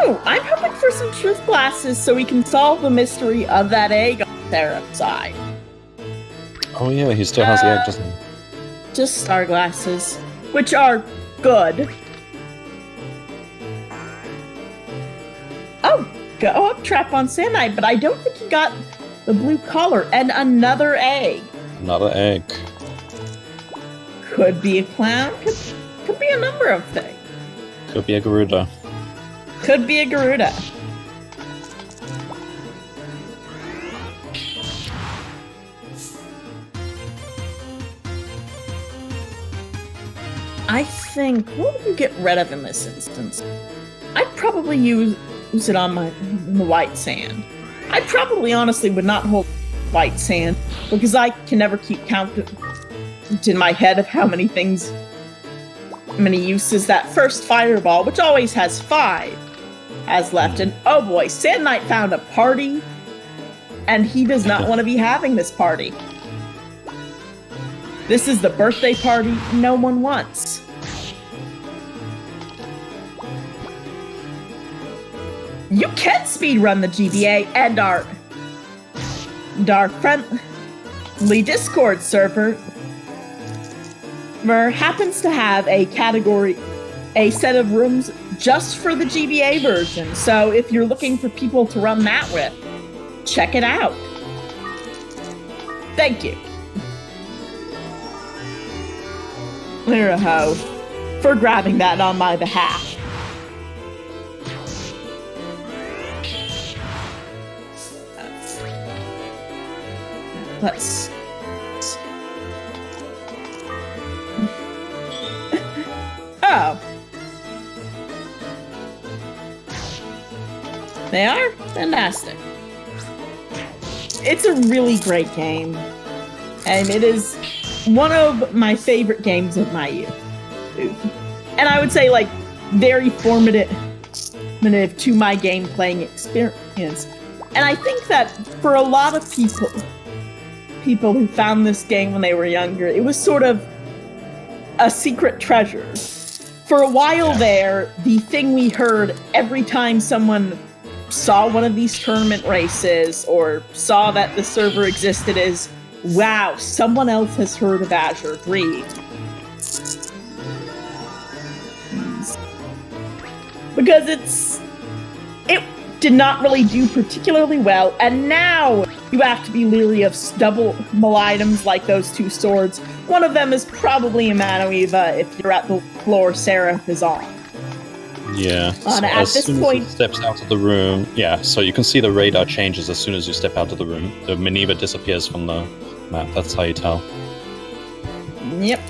Oh, I'm hoping for some truth glasses so we can solve the mystery of that egg on Seraph's side. Oh yeah, he still has the egg, doesn't he? Just star glasses, which are good. Oh, go up trap on SandKnight, but I don't think he got the blue collar. And another egg. Another egg. Could be a clown. Could be a number of things. Could be a Garuda. Could be a Garuda. I think, what would you get rid of in this instance? I'd probably use it on the white sand. I probably honestly would not hold white sand because I can never keep count in my head of how many uses that first fireball, which always has 5, has left. And oh boy, SandKnight found a party, and he does not want to be having this party. This is the birthday party no one wants. You can speedrun the GBA, and our friendly Discord server happens to have a set of rooms just for the GBA version. So if you're looking for people to run that with, check it out. Thank you. Liraho for grabbing that on my behalf. Let's oh. They are? Fantastic. It's a really great game. And it is one of my favorite games of my youth. And I would say, like, very formative to my game playing experience. And I think that for a lot of people who found this game when they were younger, it was sort of a secret treasure. For a while there, the thing we heard every time someone saw one of these tournament races or saw that the server existed is, wow, someone else has heard of Azure Dream. Because it did not really do particularly well, and now you have to be leery of double items like those 2 swords. One of them is probably a Manoeva if you're at the floor Seraph is on. Yeah, so at as this soon point, as he steps out of the room, yeah, so you can see the radar changes as soon as you step out of the room. The Maneuver disappears from the map, that's how you tell. Yep.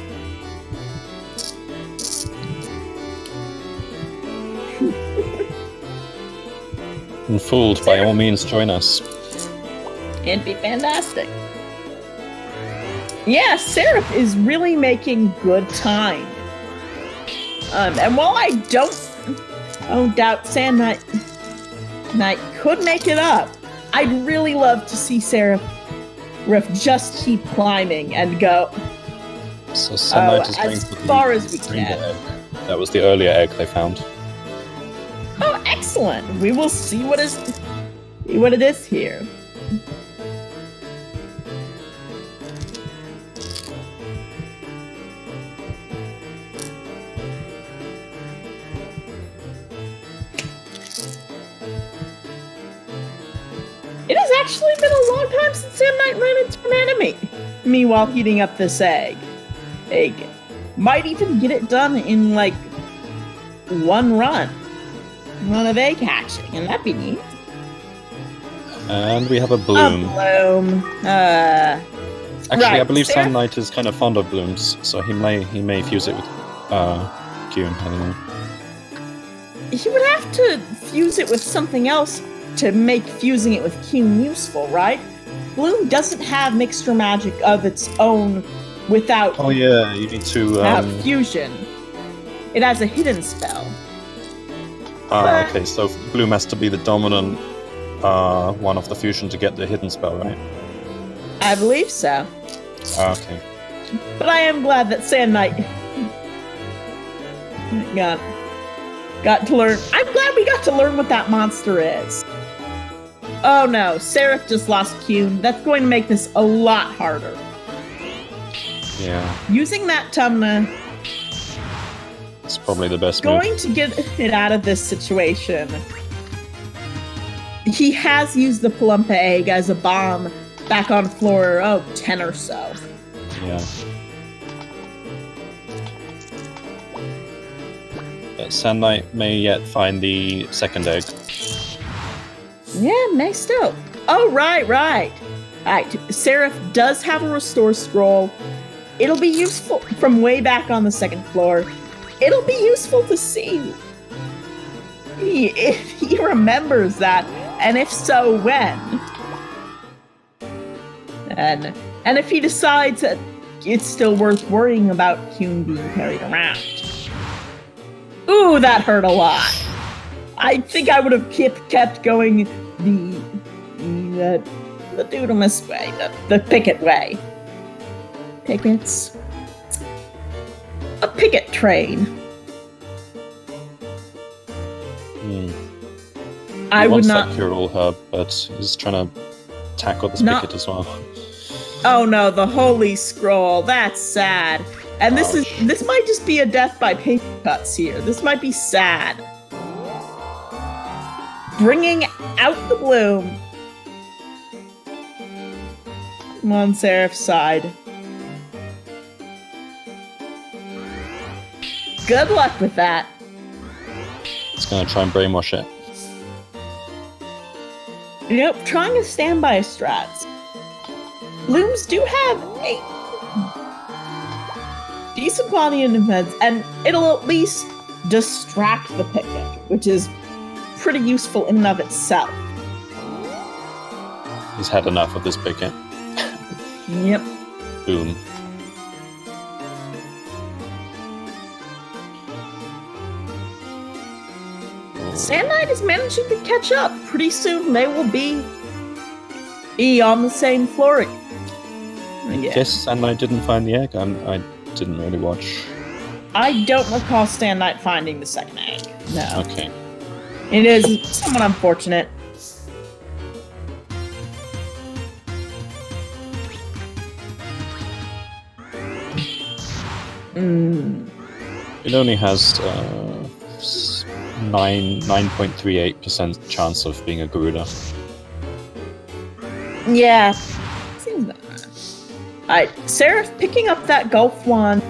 And fooled, by all means, join us. It'd be fantastic. Yeah, Seraph is really making good time. And while I don't doubt SandKnight could make it up, I'd really love to see Seraph just keep climbing and go So SandKnight is going as for far as we rainbow can. egg. That was the earlier egg they found. Oh, excellent! We will see what it is here. It has actually been a long time since SandKnight ran into an enemy. Me while heating up this egg. Might even get it done in like one run of egg hatching, and that'd be neat. And we have a bloom. Actually, right, I believe Seraph? SandKnight is kind of fond of blooms, so he may fuse it with Kuhn. I don't know. He would have to fuse it with something else to make fusing it with Kuhn useful, right? Bloom doesn't have mixture magic of its own without Oh yeah, you need to. without fusion. It has a hidden spell. Okay, so bloom has to be the dominant one of the fusion to get the hidden spell, right? I believe so. Okay. But I am glad that SandKnight got to learn. I'm glad we got to learn what that monster is. Oh no, Seraph just lost Kuhn. That's going to make this a lot harder. Yeah. Using that Tumna, It's probably the best move. going to get it out of this situation. he has used the Palumpa egg as a bomb back on floor 10 or so. Yeah. SandKnight may yet find the second egg. Yeah, may still. Oh, right. Alright, Seraph does have a restore scroll. It'll be useful from way back on the second floor. It'll be useful to see if he remembers that, and if so, when. And if he decides that it's still worth worrying about Kuhn being carried around. Ooh, that hurt a lot. I think I would have kept going the Doodlemas way, the Picket way. Pickets. A picket train. I would not. That cure-all herb, but he's trying to tackle this picket as well. Oh no, the Holy Scroll. That's sad. And this might just be a death by paper cuts here. This might be sad. Bringing out the bloom. I'm on Seraph's side. Good luck with that. It's gonna try and brainwash it. Nope, trying a standby strats. Blooms do have a decent quality in defense, and it'll at least distract the picket, which is pretty useful in and of itself. He's had enough of this picket. Yep. Boom. SandKnight is managing to catch up. Pretty soon they will be on the same floor again. Yeah. Guess SandKnight didn't find the egg. I didn't really watch. I don't recall SandKnight finding the second egg. No. Okay. It is somewhat unfortunate. It only has 9.38% chance of being a Garuda. Yeah. Seems bad. Alright, Seraph picking up that Gulf one.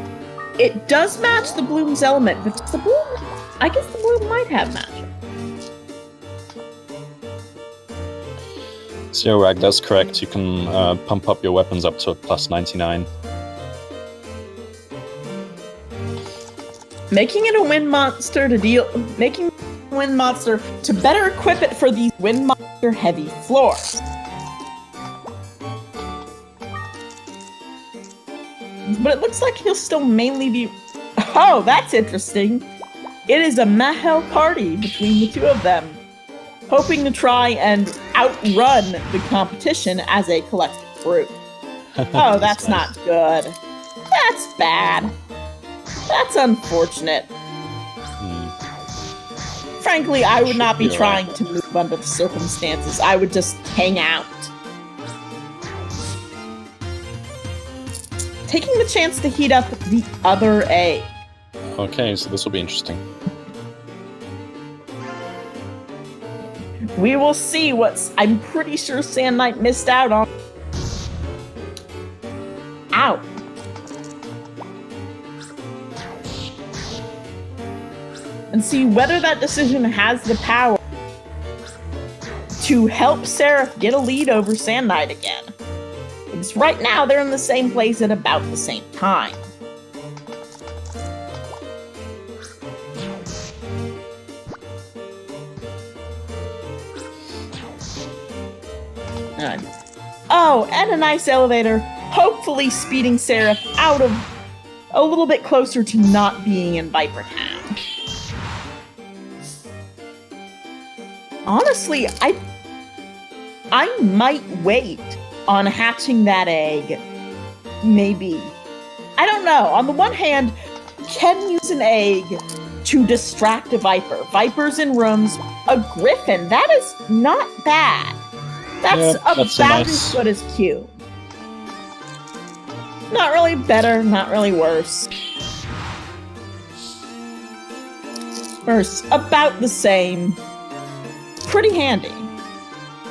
It does match the Bloom's element, but the Bloom, I guess the Bloom might have magic. So, Rag, that's correct. You can pump up your weapons up to a plus 99. Making it a wind monster making a wind monster to better equip it for these wind monster heavy floors. But it looks like he'll still mainly be... Oh, that's interesting. It is a Mahel party between the two of them, hoping to try and outrun the competition as a collective group. Oh, that's not good. That's bad. That's unfortunate. Frankly, I would not be trying to move under the circumstances. I would just hang out. Taking the chance to heat up the other egg. Okay, so this will be interesting. We will see what's... I'm pretty sure SandKnight missed out on... Ow. And see whether that decision has the power to help Seraph get a lead over SandKnight again. Because right now they're in the same place at about the same time. Oh, and a nice elevator, hopefully speeding Seraph out of a little bit closer to not being in Viper Town. Honestly, I might wait on hatching that egg. Maybe. I don't know. On the one hand, can use an egg to distract a Viper. Vipers in rooms, a Griffin. That is not bad. That's about as good as Q. Not really better, not really worse. Worse, about the same. Pretty handy.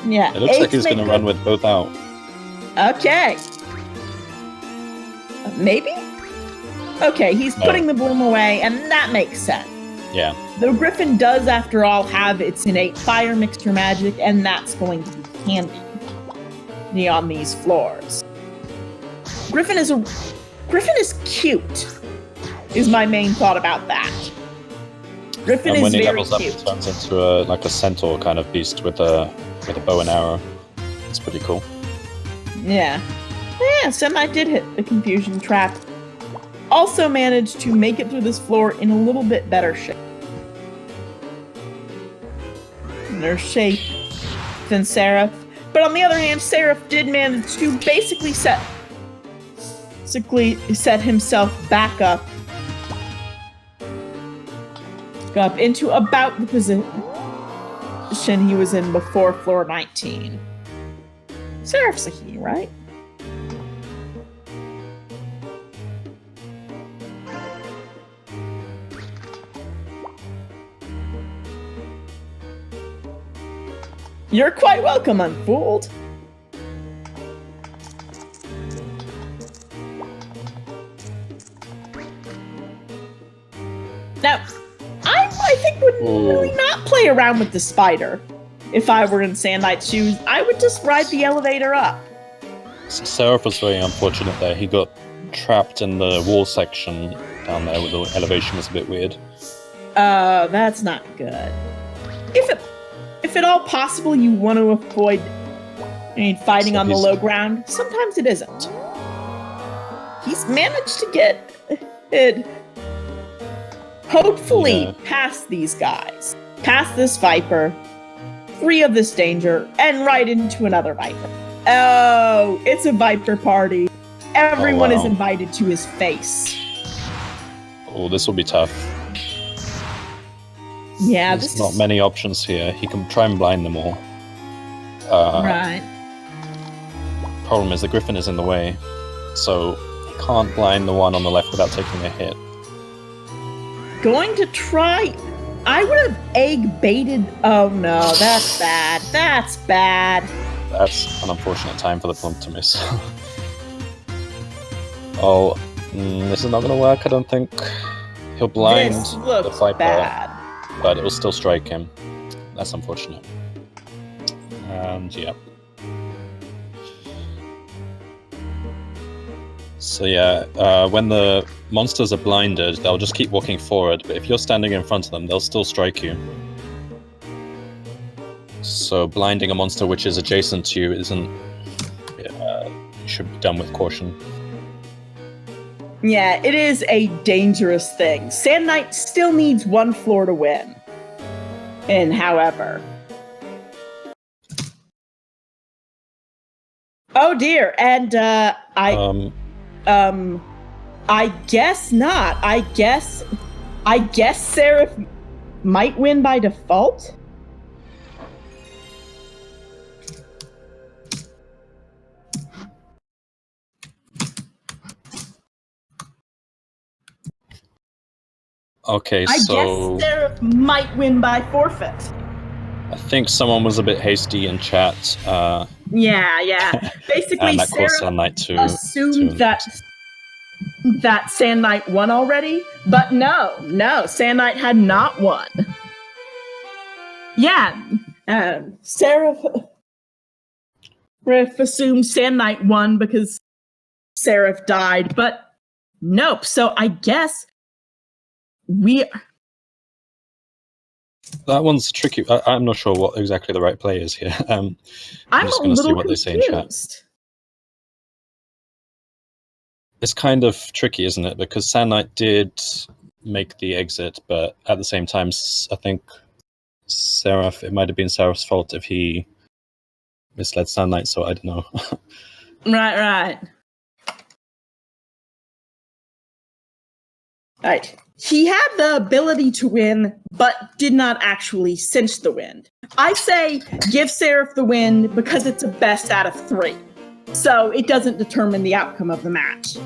Yeah. It looks like Eggs he's going make to run with both out. Okay. Maybe? Okay, he's putting the bloom away, and that makes sense. Yeah. The Griffin does, after all, have its innate fire mixture magic, and that's going to be handy on these floors. Griffin is cute, is my main thought about that. Griffin And when is he very levels up, he cute. turns into a centaur kind of beast with a bow and arrow. It's pretty cool. Yeah. Yeah, SandKnight did hit the confusion trap. Also managed to make it through this floor in a little bit better shape. Than Seraph. But on the other hand, Seraph did manage to basically set himself back up into about the position he was in before floor 19. Seraph's a he, right? You're quite welcome, Unfooled. Now, I think would really not play around with the spider. If I were in SandKnight's shoes, I would just ride the elevator up. Seraph was very unfortunate there. He got trapped in the wall section down there where the elevation was a bit weird. That's not good. If at all possible you want to avoid fighting on the low ground, sometimes it isn't. He's managed to get it, hopefully, past these guys, past this Viper, free of this danger, and right into another Viper. Oh, it's a Viper party. Everyone is invited to his face. Oh, this will be tough. Yeah, there's not many options here. He can try and blind them all. Right. Problem is the Griffin is in the way, so he can't blind the one on the left without taking a hit. Going to try. I would have egg baited. Oh no, that's bad. That's bad. That's an unfortunate time for the plump to miss. Oh, this is not going to work, I don't think. He'll blind the Viper, but it will still strike him. That's unfortunate. And yeah. So yeah, when the monsters are blinded, they'll just keep walking forward, but if you're standing in front of them, they'll still strike you. So blinding a monster which is adjacent to you isn't... should be done with caution. Yeah, it is a dangerous thing. SandKnight still needs one floor to win. And however... Oh dear, and I guess not. I guess Seraph might win by default. Okay, I guess Seraph might win by forfeit. I think someone was a bit hasty in chat. Yeah. Basically, and that caused Seraph SandKnight to assumed that SandKnight won already, but no, SandKnight had not won. Yeah, Seraph assumed SandKnight won because Seraph died, but nope. So I guess that one's tricky. I'm not sure what exactly the right play is here. I'm just going to see what they say in chat. It's kind of tricky, isn't it? Because SandKnight did make the exit, but at the same time, I think it might have been Seraph's fault if he misled SandKnight, so I don't know. Right. Right. He had the ability to win, but did not actually cinch the win. I say give Seraph the win because it's a best out of 3. So it doesn't determine the outcome of the match.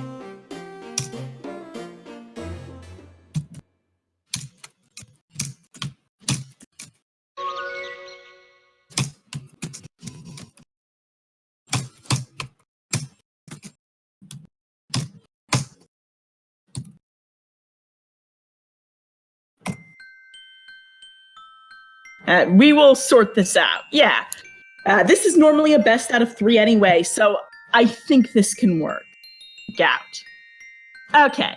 We will sort this out. Yeah. This is normally a best out of 3 anyway, so I think this can work. Gout. Okay.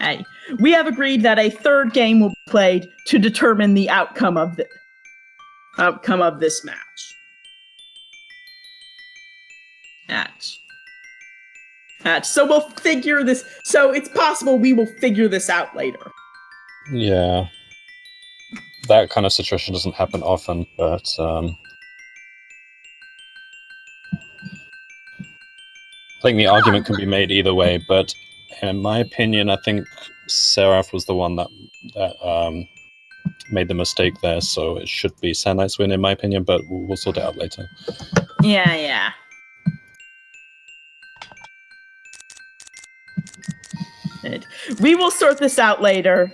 Hey, we have agreed that a third game will be played to determine the outcome of this match. So we'll figure this. So it's possible we will figure this out later. Yeah. That kind of situation doesn't happen often, but I think the argument can be made either way, but in my opinion, I think Seraph was the one that made the mistake there, so it should be SandKnight's win in my opinion, but we'll sort it out later. Yeah. We will sort this out later.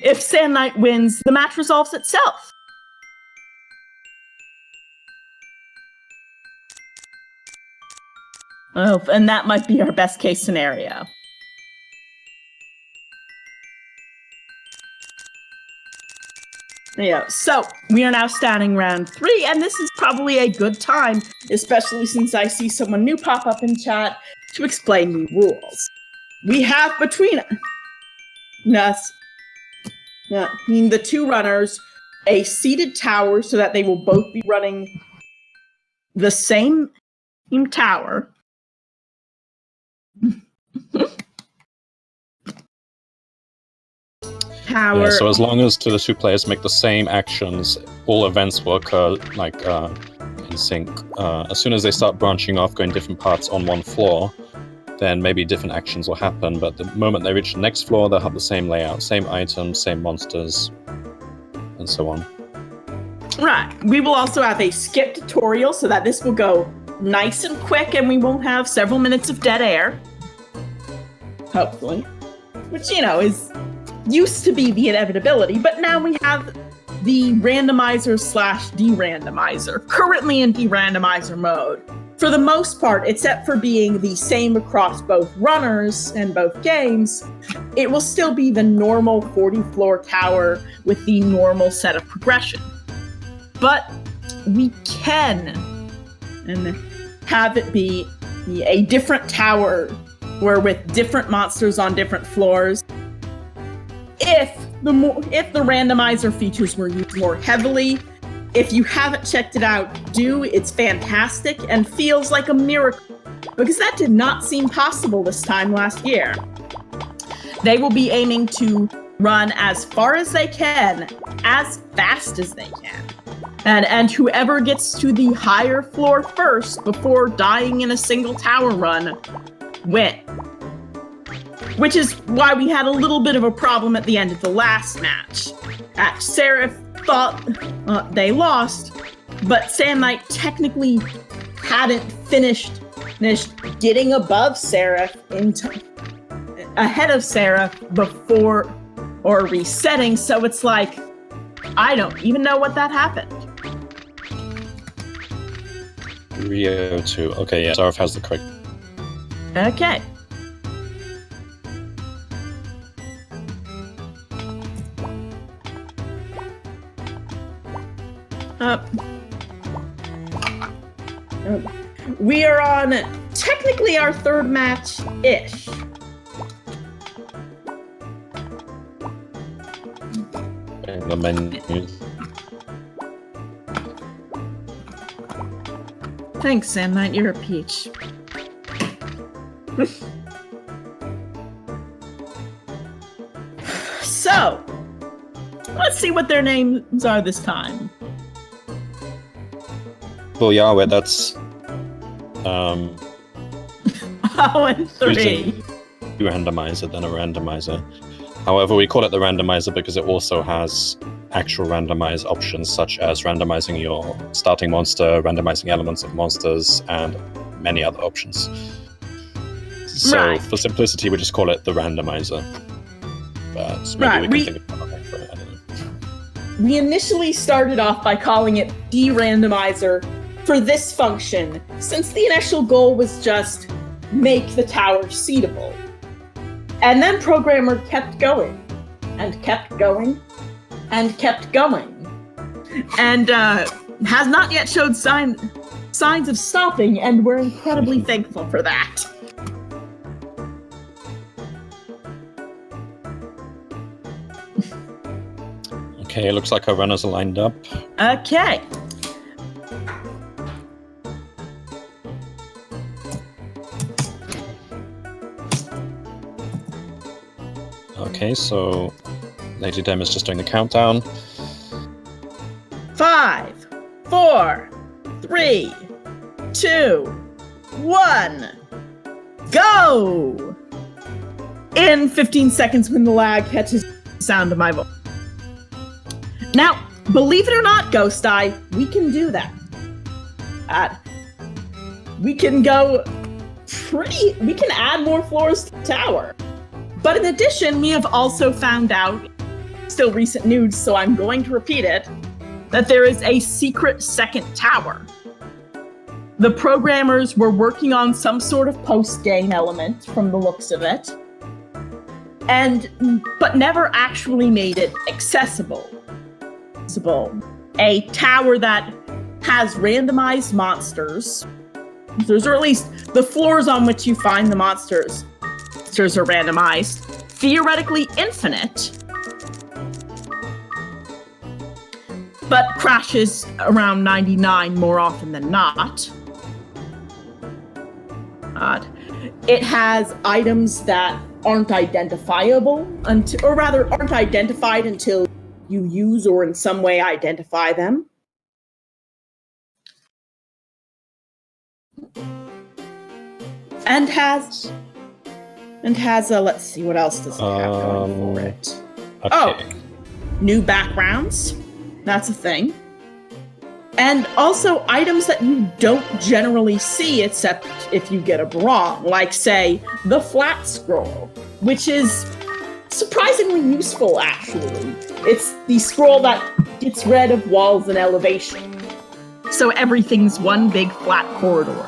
If SandKnight wins, the match resolves itself. Oh, and that might be our best case scenario. Yeah, so we are now starting round 3, and this is probably a good time, especially since I see someone new pop up in chat, to explain the rules. We have between us, the 2 runners, a seated tower so that they will both be running the same tower. Yeah, so as long as the 2 players make the same actions, all events will occur in sync. As soon as they start branching off, going different parts on one floor, then maybe different actions will happen, but the moment they reach the next floor, they'll have the same layout, same items, same monsters, and so on. Right. We will also have a skip tutorial so that this will go nice and quick and we won't have several minutes of dead air. Hopefully. Which, is used to be the inevitability, but now we have the randomizer/de-randomizer, currently in de-randomizer mode. For the most part, except for being the same across both runners and both games, it will still be the normal 40-floor tower with the normal set of progression. But we can have it be a different tower where with different monsters on different floors. If the randomizer features were used more heavily, if you haven't checked it out, do. It's fantastic and feels like a miracle, because that did not seem possible this time last year. They will be aiming to run as far as they can, as fast as they can. And whoever gets to the higher floor first before dying in a single tower run, win. Which is why we had a little bit of a problem at the end of the last match. Seraph thought they lost, but SandKnight technically hadn't finished getting above Seraph ahead of Seraph before or resetting, so it's like, I don't even know what that happened. Rio 2. Okay, yeah, Seraph has the correct. Okay. We are on technically our 3rd match-ish. The menu. Thanks, SandKnight, you're a peach. So, let's see what their names are this time. Well, Yahweh, that's... and 3. Randomizer than a randomizer. However, we call it the randomizer because it also has actual randomize options, such as randomizing your starting monster, randomizing elements of monsters, and many other options. So, for simplicity, we just call it the randomizer. But maybe we can think of another name for it, I don't know. We initially started off by calling it de-randomizer for this function, since the initial goal was just make the tower seatable. And then programmer kept going, and kept going, and kept going. and has not yet showed signs of stopping, and we're incredibly thankful for that. Okay, it looks like our runners are lined up. Okay. Okay, so Lady Dem is just doing the countdown. 5, 4, 3, 2, 1, go! In 15 seconds when the lag catches the sound of my voice. Now, believe it or not, Ghost Eye, we can do that. We can add more floors to the tower. But in addition, we have also found out, still recent news, so I'm going to repeat it, that there is a secret second tower. The programmers were working on some sort of post-game element from the looks of it, but never actually made it accessible. A tower that has randomized monsters, or at least the floors on which you find the monsters are randomized, theoretically infinite, but crashes around 99 more often than not. It has items that aren't identifiable, aren't identified until you use or in some way identify them. And has let's see, what else does it have going for it? Okay. Oh, new backgrounds. That's a thing. And also items that you don't generally see except if you get them wrong, like, say, the flat scroll, which is surprisingly useful, actually. It's the scroll that gets rid of walls and elevation. So everything's one big flat corridor.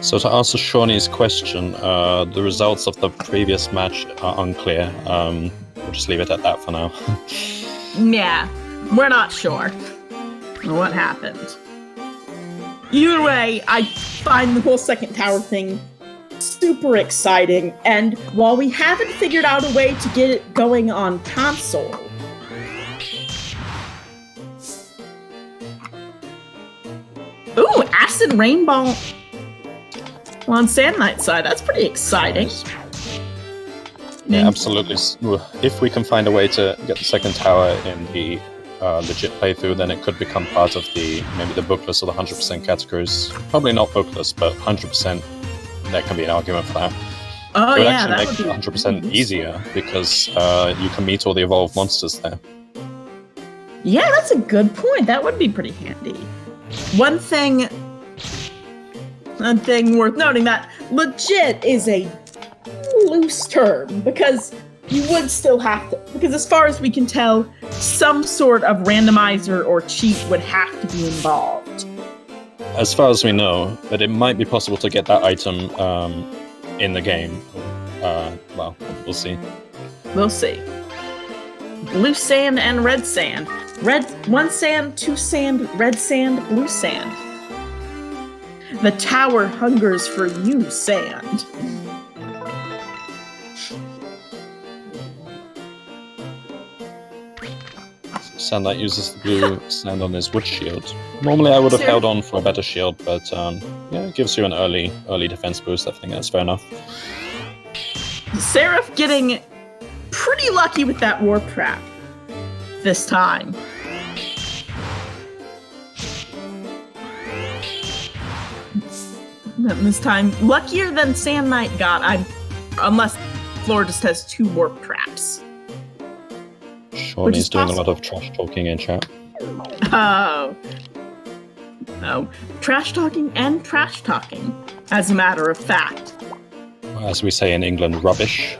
So to answer Shawnee's question, the results of the previous match are unclear. We'll just leave it at that for now. Yeah, we're not sure what happened. Either way, I find the whole second tower thing super exciting, and while we haven't figured out a way to get it going on console, ooh, Acid Rainbow on SandKnight side, that's pretty exciting. Yeah, absolutely. If we can find a way to get the second tower in the legit playthrough, then it could become part of maybe the bookless or the 100% categories. Probably not bookless, but 100%, there can be an argument for that. Oh, it would yeah, actually that make would be 100% easier because you can meet all the evolved monsters there. Yeah, that's a good point. That would be pretty handy. One thing worth noting, that legit is a loose term, because you would still have to, because as far as we can tell, some sort of randomizer or cheat would have to be involved. As far as we know, but it might be possible to get that item in the game. Well, we'll see. We'll see. Blue sand and red sand. One sand, two sand, red sand, blue sand. The tower hungers for you, sand. SandKnight uses the blue sand on his wood shield. Normally I would have held on for a better shield, but yeah, it gives you an early defense boost. I think that's fair enough. Seraph getting pretty lucky with that warp trap this time. This time, luckier than SandKnight got, unless Floor just has 2 warp traps. Shawnee's doing a lot of trash talking in chat. Oh. No. Trash talking and trash talking, as a matter of fact. As we say in England, rubbish.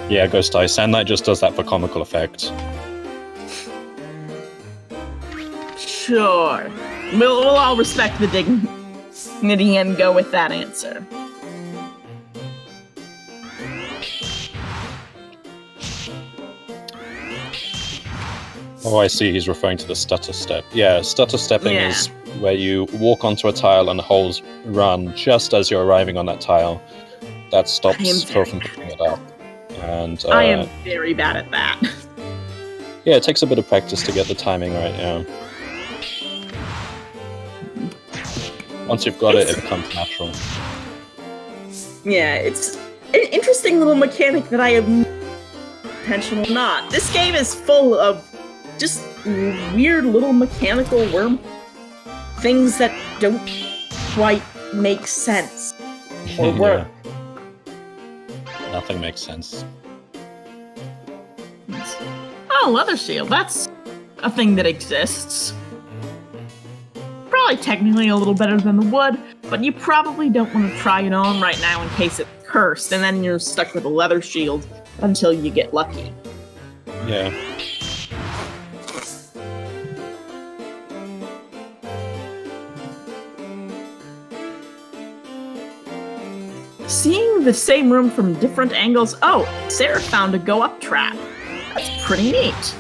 Yeah, Ghost Eye. SandKnight just does that for comical effect. Sure. We'll all respect the dignity and go with that answer. Oh, I see. He's referring to the stutter step. Yeah, stutter stepping is where you walk onto a tile and hold run just as you're arriving on that tile. That stops Phil from picking it up. And I am very bad at that. Yeah, it takes a bit of practice to get the timing right. Yeah. Once you've got it becomes natural. Yeah, it's an interesting little mechanic that I have intentional not. This game is full of just weird little mechanical worm things that don't quite make sense or work. Nothing makes sense. Oh, leather shield. That's a thing that exists. Probably technically a little better than the wood, but you probably don't want to try it on right now in case it's cursed, and then you're stuck with a leather shield until you get lucky. Yeah. Seeing the same room from different angles. Oh, Sarah found a go-up trap. That's pretty neat.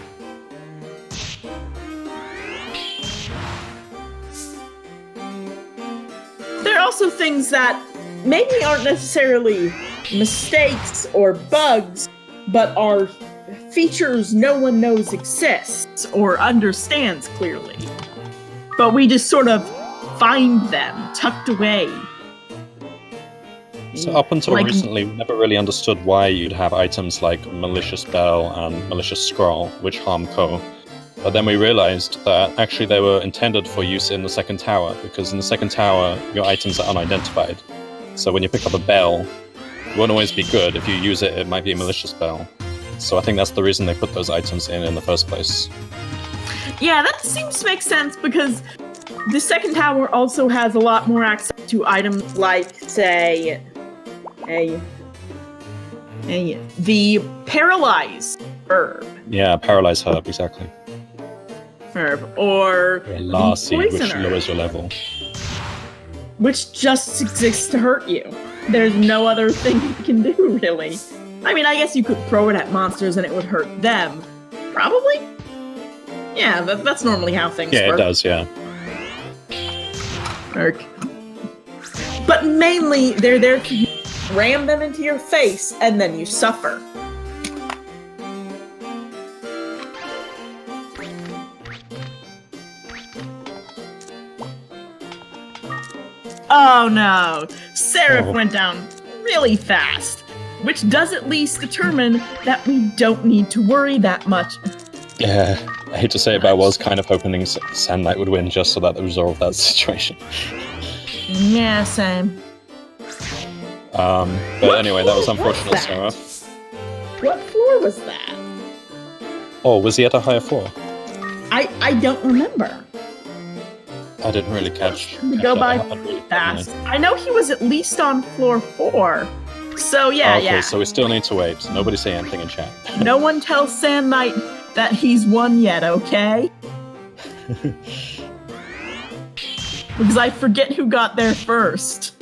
There are also things that maybe aren't necessarily mistakes or bugs, but are features no one knows exists or understands clearly. But we just sort of find them tucked away. So up until recently, we never really understood why you'd have items like Malicious Bell and Malicious Scroll, which harm Ko. But then we realized that actually they were intended for use in the second tower, because in the second tower, your items are unidentified. So when you pick up a bell, it won't always be good. If you use it, it might be a Malicious Bell. So I think that's the reason they put those items in the first place. Yeah, that seems to make sense, because the second tower also has a lot more access to items like, say, the Paralyze herb. Yeah, Paralyze herb, exactly. Herb, or Last seed, which herb, lowers your level. which just exists to hurt you. There's no other thing you can do, really. I mean, I guess you could throw it at monsters and it would hurt them. Probably? Yeah, that's normally how things work. Yeah, it does, yeah. But mainly, they're there to ram them into your face, and then you suffer. Oh no! Seraph went down really fast, which does at least determine that we don't need to worry that much. Yeah, I hate to say it, but I was kind of hoping SandKnight would win just so that they resolve that situation. Yeah, same. But anyway, that was unfortunate, Sarah. What floor was that? Oh, was he at a higher floor? I don't remember. I didn't really catch. Go by fast. I know he was at least on floor 4. So yeah, okay, so we still need to wait. Nobody say anything in chat. No one tells SandKnight that he's won yet, okay? Because I forget who got there first.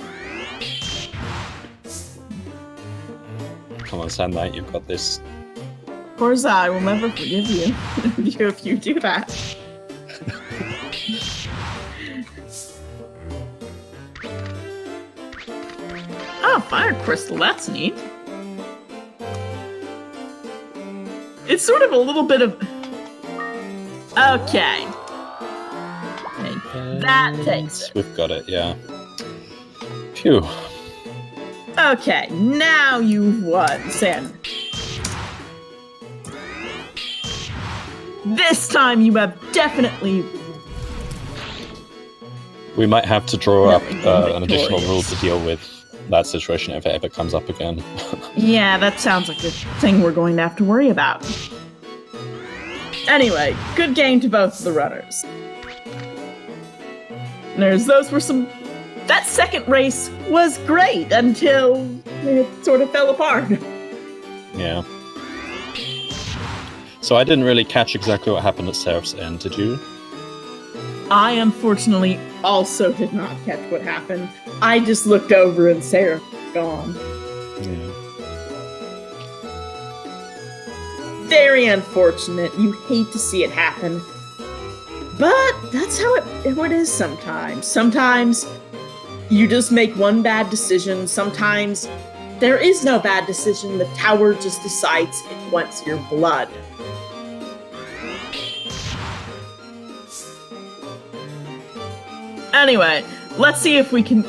Come on, SandKnight, you've got this. Of course, I will never forgive you if you do that. Oh, fire crystal, that's neat. It's sort of a little bit of... Okay. That takes it. We've got it, yeah. Phew. Okay, now you've won, Sam. This time you have definitely... We might have to draw up an additional rule to deal with that situation if it ever comes up again. Yeah, that sounds like a thing we're going to have to worry about. Anyway, good game to both of the runners. That second race was great until it sort of fell apart. Yeah. So I didn't really catch exactly what happened at Seraph's end, did you? I unfortunately also did not catch what happened. I just looked over and Seraph was gone. Yeah. Very unfortunate. You hate to see it happen. But that's how it is sometimes. Sometimes you just make one bad decision. Sometimes there is no bad decision. The tower just decides it wants your blood. Anyway, let's see if we can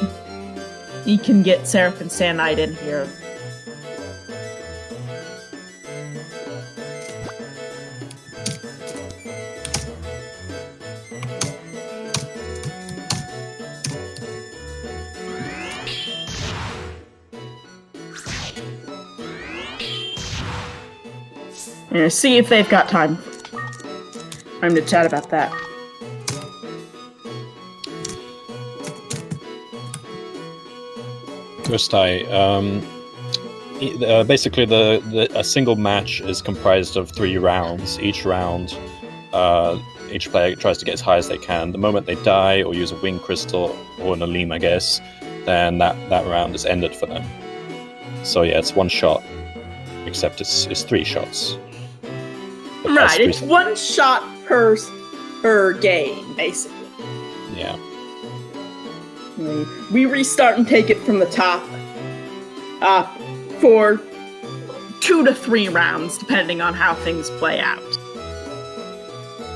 get Seraph and SandKnight in here. See if they've got time to chat about that. Gustai, basically a single match is comprised of 3 rounds. Each round, each player tries to get as high as they can. The moment they die or use a wing crystal or an Alim, I guess, then that round is ended for them. So yeah, it's 1 shot, except it's 3 shots. Right, it's 1 shot per game, basically. Yeah. We restart and take it from the top for 2 to 3 rounds, depending on how things play out.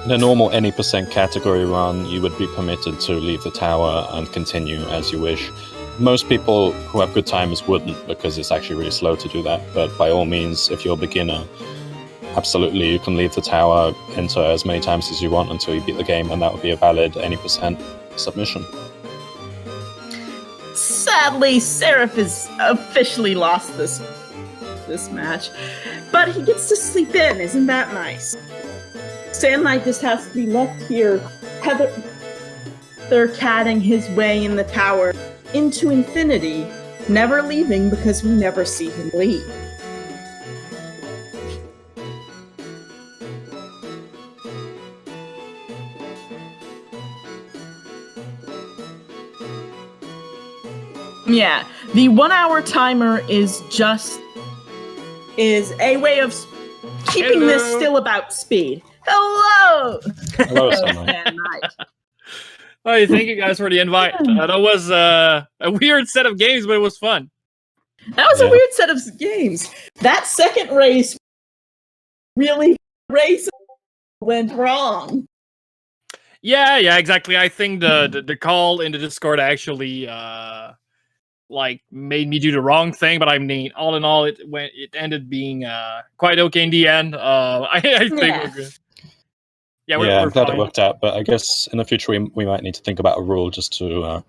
In a normal any % category run, you would be permitted to leave the tower and continue as you wish. Most people who have good timers wouldn't, because it's actually really slow to do that. But by all means, if you're a beginner, absolutely you can leave the tower, enter as many times as you want until you beat the game, and that would be a valid any % submission. Sadly, Seraph has officially lost this match, but he gets to sleep in. Isn't that nice? SandKnight just has to be left here, they're catting his way in the tower into infinity, never leaving because we never see him leave. Yeah, the 1 hour timer is a way of keeping this still about speed. Hello! Hello, SandKnight. Oh, thank you guys for the invite. That was a weird set of games, but it was fun. That was a weird set of games. That second race went wrong. Yeah, exactly. I think the call in the Discord actually made me do the wrong thing, but I mean, all in all, it ended being quite okay in the end. I think we're good. Yeah, we're I'm glad fine. it worked out, but I guess in the future we might need to think about a rule just to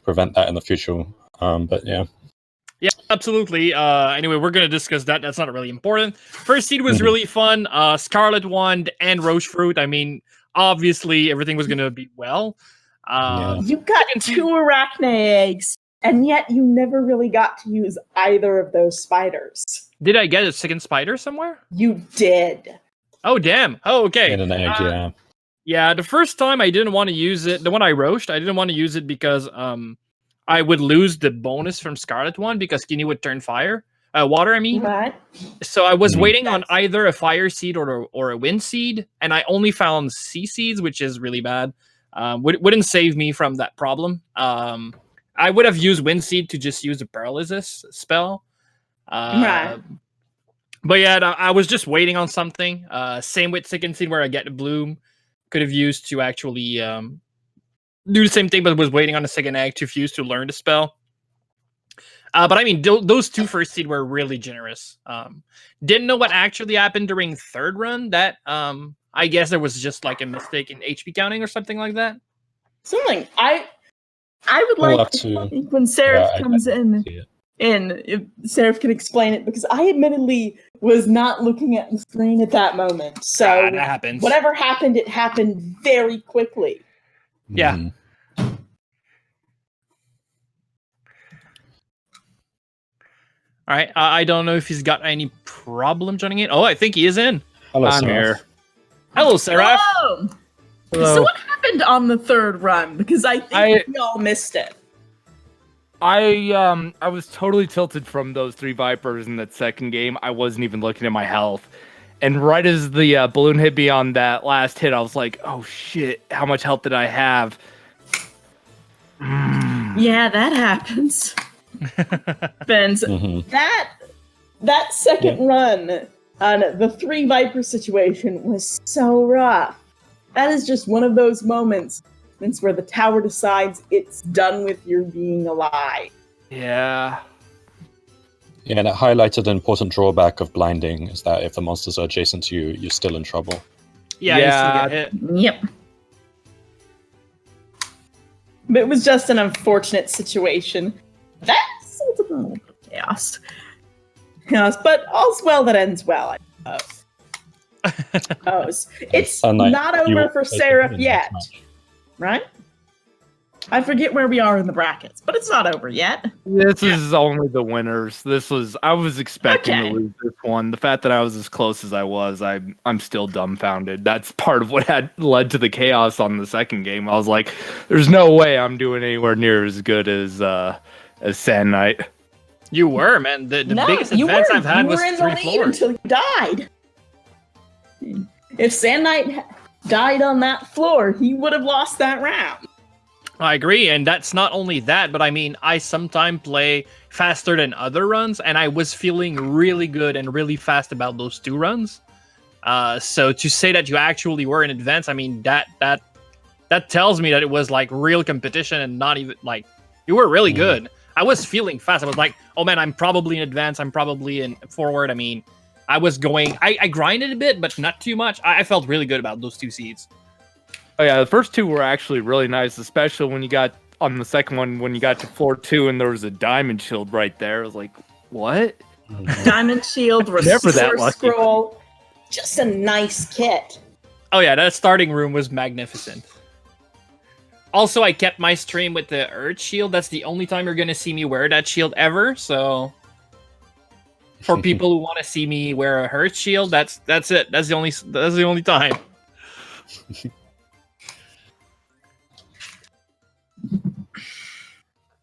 prevent that in the future. But yeah. Yeah, absolutely. Anyway, we're going to discuss that. That's not really important. First seed was really fun. Scarlet Wand and Roche Fruit. I mean, obviously, everything was going to be well. You got 2 Arachne eggs, and yet you never really got to use either of those spiders. Did I get a second spider somewhere? You did. Oh, damn. Oh, okay. In an egg, yeah. Yeah, the first time I didn't want to use it. The one I roached, I didn't want to use it because I would lose the bonus from Scarlet One because Skinny would turn water, I mean. Right. So I was waiting on either a fire seed or a wind seed, and I only found sea seeds, which is really bad. Wouldn't save me from that problem. I would have used wind seed to just use a paralysis spell. Right. But yeah, I was just waiting on something. Same with second seed where I get the bloom. Could have used to actually do the same thing, but was waiting on the second egg to fuse to learn the spell. But I mean, those 2 first seed were really generous. Didn't know what actually happened during third run. That I guess there was just like a mistake in HP counting or something like that. Something I would like to, when Seraph comes in, if Seraph can explain it, because I admittedly was not looking at the screen at that moment. So that happens. Whatever happened, it happened very quickly. Yeah. All right. I don't know if he's got any problem joining in. Oh, I think he is in. Hello, I'm Seraph. here. Hello, Seraph. Hello. Hello. So what happened on the third run? Because I think we all missed it. I was totally tilted from those 3 Vipers in that second game. I wasn't even looking at my health. And right as the balloon hit me on that last hit, I was like, oh shit, how much health did I have? Yeah, that happens. Benz, Mhm. that second run on the 3 Viper situation was so rough. That is just one of those moments where the tower decides it's done with your being alive. Yeah. Yeah, and it highlighted an important drawback of blinding is that if the monsters are adjacent to you, you're still in trouble. Yeah, you still Yeah. get hit. Yep. But it was just an unfortunate situation. That's a little bit of chaos. Yes, but all's well that ends well, I suppose. It's SandKnight, not you over will for take Seraph it in yet, this match. right? I forget where we are in the brackets, but it's not over yet. This is only the winners. I was expecting Okay. to lose this one. The fact that I was as close as I was, I'm still dumbfounded. That's part of what had led to the chaos on the second game. I was like, there's no way I'm doing anywhere near as good as SandKnight. You were, man. The No, biggest you advance were. I've had You was were in the 3 lead floors. until you died. If SandKnight died on that floor, he would have lost that round. I agree, and that's not only that, but I mean, I sometimes play faster than other runs, and I was feeling really good and really fast about those 2 runs. So to say that you actually were in advance, I mean, that tells me that it was like real competition and not even like you were really good. I was feeling fast. I was like, oh man, I'm probably in advance. I'm probably in forward. I mean, I was going. I grinded a bit, but not too much. I felt really good about those 2 seeds. Oh yeah, the first 2 were actually really nice, especially when you got on the second one when you got to floor 2 and there was a diamond shield right there. I was like, what? Diamond Shield, Never that Restore lucky. Scroll. Just a nice kit. Oh yeah, that starting room was magnificent. Also, I kept my stream with the Earth Shield. That's the only time you're gonna see me wear that shield ever. So, for people who want to see me wear a Earth Shield, that's it. That's the only time.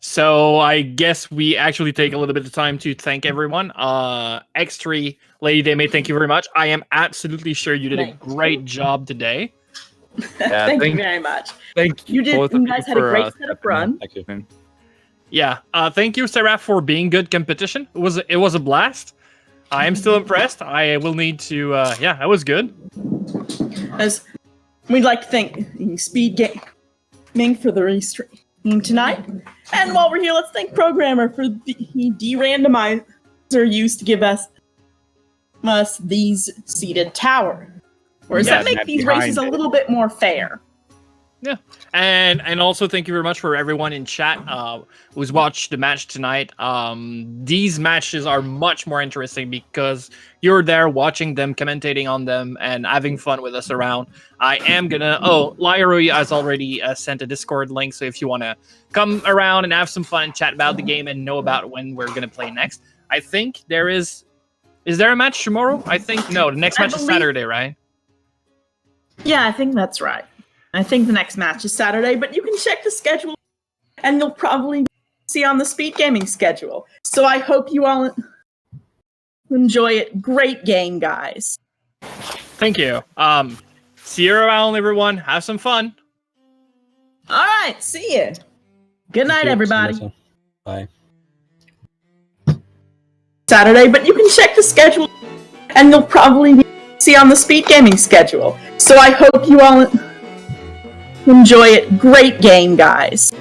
So I guess we actually take a little bit of time to thank everyone. X3, Lady Daymay, thank you very much. I am absolutely sure you did a Thank you. great job today. Yeah, Thank you thank- very much. Thank You did. both of You guys had a for, great setup run. Thank you. Yeah, thank you, Seraph, for being good competition. It was a blast. I am still impressed. I will need to. Yeah, that was good. As we'd like to thank Speed Gaming for the restream tonight. And while we're here, let's thank Programmer for the de-randomizer used to give us these seated tower. Whereas Yeah, that make that these behind races a it. little bit more fair. Yeah, and also thank you very much for everyone in chat who's watched the match tonight. These matches are much more interesting because you're there watching them, commentating on them, and having fun with us around. I am gonna. Oh, Lyra has already sent a Discord link, so if you want to come around and have some fun and chat about the game and know about when we're gonna play next, I think there is. Is there a match tomorrow? I think no. The next I match is believe- Saturday, right? Yeah, I think that's right. I think the next match is Saturday, but you can check the schedule and you'll probably see on the Speed Gaming schedule. So I hope you all enjoy it. Great game, guys. Thank you. See you around, everyone. Have some fun. All right, see you. Good night, Thank you. See you everybody. later. Bye. Saturday, but you can check the schedule and you'll probably see on the Speed Gaming schedule. So I hope you all enjoy it. Great game, guys.